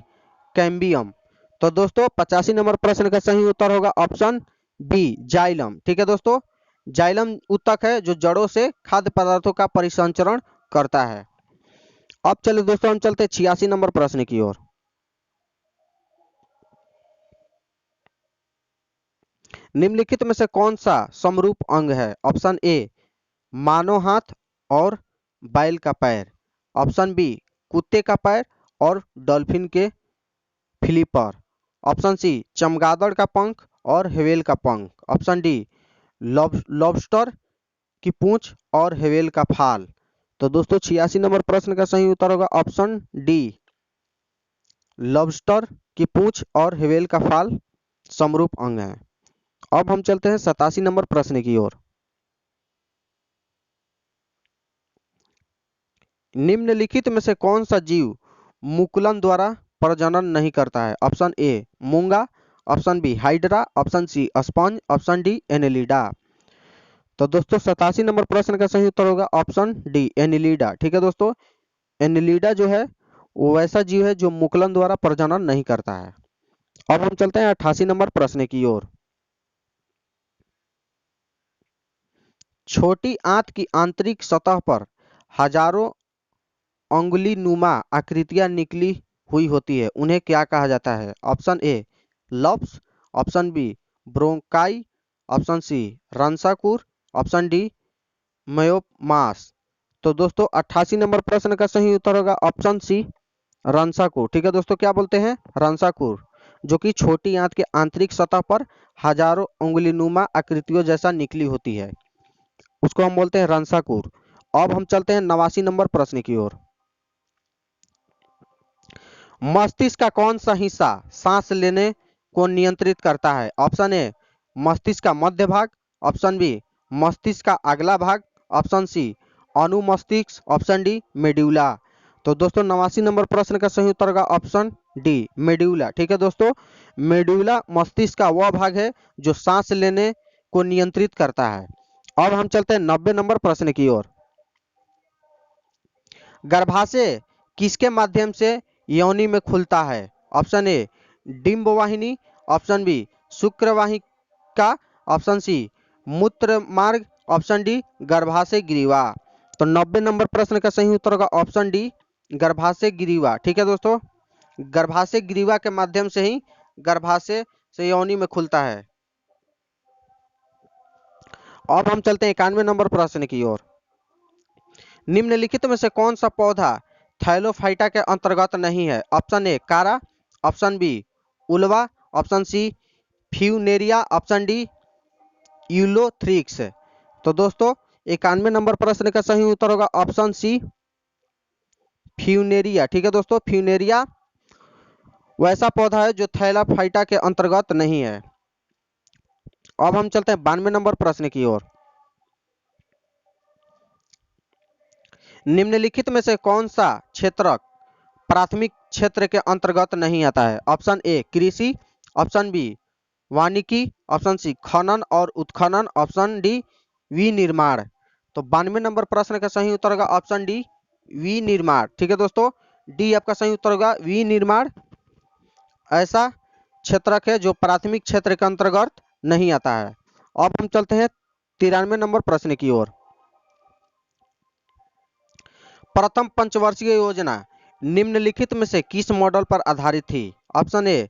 cambium. तो दोस्तों 85 नंबर प्रश्न का सही उत्तर होगा ऑप्शन बी जाइलम। ठीक है दोस्तों, जाइलम ऊतक है जो जड़ों से खाद्य पदार्थों का परिसंचरण करता है। अब चलिए दोस्तों हम चलते हैं 86 नंबर प्रश्न की ओर। निम्नलिखित में से कौन सा समरूप अंग है? ऑप्शन ए मानव हाथ और बैल का पैर, ऑप्शन बी कुत्ते का पैर और डॉल्फिन के फ्लिपर, ऑप्शन सी चमगादड़ का पंख और हेवेल का पंख, ऑप्शन डी लॉबस्टर की पूंछ और हेवेल का फाल। तो दोस्तों 86 नंबर प्रश्न का सही उत्तर होगा ऑप्शन डी लॉबस्टर की पूंछ और हेवेल का फाल समरूप अंग है। अब हम चलते हैं 87 नंबर प्रश्न की ओर। निम्नलिखित में से कौन सा जीव मुकुलन द्वारा प्रजनन नहीं करता है? ऑप्शन ए मूंगा, option B hydra, option C sponge, option D Annelida. तो दोस्तों 87 नंबर प्रश्न का सही उत्तर होगा ऑप्शन डी एनेलिडा। ठीक है दोस्तों, एनेलिडा जो है वो वैसा जीव है जो मुकुलन द्वारा प्रजनन नहीं करता है। अब हम चलते हैं 88 नंबर प्रश्न की ओर। छोटी आंत की आंतरिक सतह पर हजारों अंगुली नुमा आकृतियां निकली हुई होती है, उन्हें क्या कहा जाता है? Option A lobes, option B bronchi, option C रंसाकुर, ऑप्शन डी मयोमास। तो दोस्तों 88 नंबर प्रश्न का सही उत्तर होगा ऑप्शन सी रंसाकुर। ठीक है दोस्तों, क्या बोलते हैं? रंसाकुर, जो कि छोटी आंत के आंतरिक सतह पर हजारों उंगली नुमा आकृतियों जैसा निकली होती है, उसको हम बोलते हैं रंसाकुर। अब हम चलते हैं 89 नंबर प्रश्न की ओर। मस्तिष्क का कौन सा हिस्सा सांस लेने को नियंत्रित करता है? ऑप्शन ए मस्तिष्क का मध्य भाग, ऑप्शन बी मस्तिष्क का अगला भाग, ऑप्शन सी अनुमस्तिष्क, ऑप्शन डी मेड्यूला। तो दोस्तों 89 नंबर प्रश्न का सही उत्तर होगा ऑप्शन डी मेड्यूला। ठीक है दोस्तों, मेड्यूला मस्तिष्क का वह भाग है जो सांस लेने को नियंत्रित करता है। अब हम चलते हैं 90 नंबर प्रश्न की ओर। गर्भाशय किसके माध्यम से योनि में खुलता है? ऑप्शन ए डिंब वाहिनी, ऑप्शन बी शुक्रवाहिका, ऑप्शन सी मूत्र मार्ग, ऑप्शन डी गर्भाशय ग्रीवा। तो 90 नंबर प्रश्न का सही उत्तर होगा ऑप्शन डी गर्भाशय ग्रीवा। ठीक है दोस्तों, गर्भाशय ग्रीवा के माध्यम से ही गर्भाशय से योनि में खुलता है। अब हम चलते हैं 91 नंबर प्रश्न की ओर। निम्नलिखित में से कौन सा पौधा थैलोफाइटा के अंतर्गत नहीं है? Option A Chara, option B Ulva, option C Funaria, option D Ulothrix. तो दोस्तों 91 नंबर प्रश्न का सही उत्तर होगा ऑप्शन सी फ्यूनेरिया। ठीक है दोस्तों, फ्यूनेरिया वैसा पौधा है जो थैलाफाइटा के अंतर्गत नहीं है। अब हम चलते हैं 92 नंबर प्रश्न की ओर। निम्नलिखित में से कौन सा क्षेत्रक प्राथमिक क्षेत्र के अंतर्गत नहीं आता है? ऑप्शन ए कृषि, ऑप्शन बी वानिकी, ऑप्शन सी खनन और उत्खनन, ऑप्शन डी विनिर्माण। तो 92 नंबर प्रश्न का सही उत्तर होगा ऑप्शन डी विनिर्माण। ठीक है दोस्तों, डी आपका सही उत्तर होगा विनिर्माण। ऐसा क्षेत्रक है जो प्राथमिक क्षेत्र के अंतर्गत नहीं आता है। अब हम चलते हैं 93 नंबर प्रश्न की ओर। प्रथम पंचवर्षीय योजना निम्नलिखित में से किस मॉडल पर आधारित थी? Option A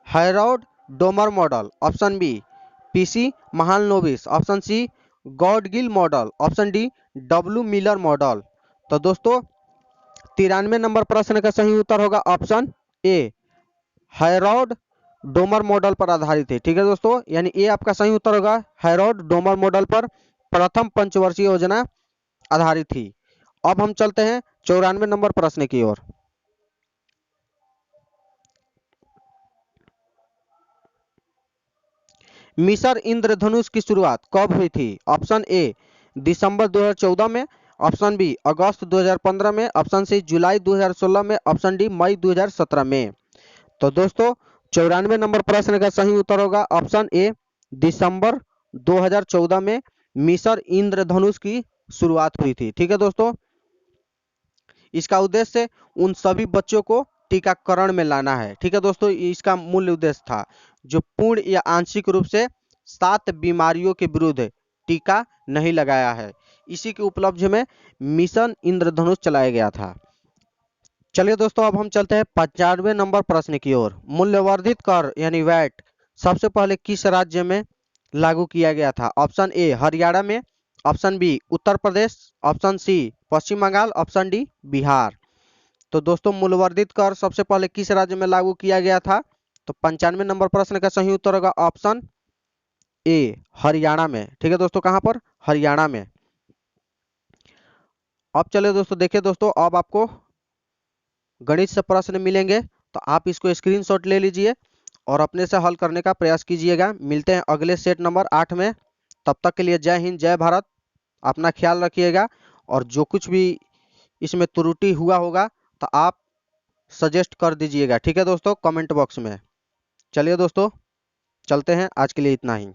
Harold Domar model, option B PC Mahalanobis, option C Gadgil model, option D W Miller model. तो दोस्तों 93 नंबर प्रश्न का सही उत्तर होगा option A Harold Domar model पर आधारित है। ठीक है दोस्तों, यानी ए आपका सही उत्तर होगा, हैरोल्ड डोमर मॉडल पर प्रथम पंचवर्षीय योजना आधारित थी। अब हम चलते हैं 94 नंबर प्रश्न की ओर। मिशन इंद्रधनुष की शुरुआत कब हुई थी? ऑप्शन ए दिसंबर 2014 में, ऑप्शन बी अगस्त 2015 में, ऑप्शन सी जुलाई 2016 में, ऑप्शन डी मई 2017 में। तो दोस्तों 94 नंबर प्रश्न का सही उत्तर होगा ऑप्शन ए दिसंबर 2014 में मिशन इंद्रधनुष की शुरुआत हुई थी। ठीक है दोस्तों, इसका उद्देश्य उन सभी बच्चों को टीकाकरण में लाना है। ठीक है दोस्तों, इसका मूल उद्देश्य था जो पूर्ण या आंशिक रूप से 7 बीमारियों के विरुद्ध टीका नहीं लगाया है। इसी के उपलक्ष्य में मिशन इंद्रधनुष चलाया गया था। चलिए दोस्तों, अब हम चलते हैं 95 नंबर प्रश्न की ओर। मूल्यवर्धित कर यानी वैट सबसे पहले किस राज्य में लागू किया गया था? ऑप्शन ए हरियाणा में, option B Uttar Pradesh, option सी पश्चिम बंगाल, ऑप्शन डी बिहार। तो दोस्तों मूल्यवर्धित कर सबसे पहले किस राज्य में लागू किया गया था? तो 95 नंबर प्रश्न का सही उत्तर होगा ऑप्शन ए हरियाणा में। ठीक है दोस्तों, कहां पर? हरियाणा में। अब चले दोस्तों, देखिए दोस्तों, अब आपको गणित से प्रश्न मिलेंगे, तो आप इसको स्क्रीनशॉट ले लीजिए और अपने से हल करने का प्रयास कीजिएगा। मिलते हैं अगले सेट नंबर 8 में। तब तक के लिए जय हिंद, जय भारत। अपना ख्याल रखिएगा और जो कुछ भी इसमें त्रुटि हुआ होगा तो आप सजेस्ट कर दीजिएगा। ठीक है दोस्तों, कमेंट बॉक्स में। चलिए दोस्तों, चलते हैं, आज के लिए इतना ही।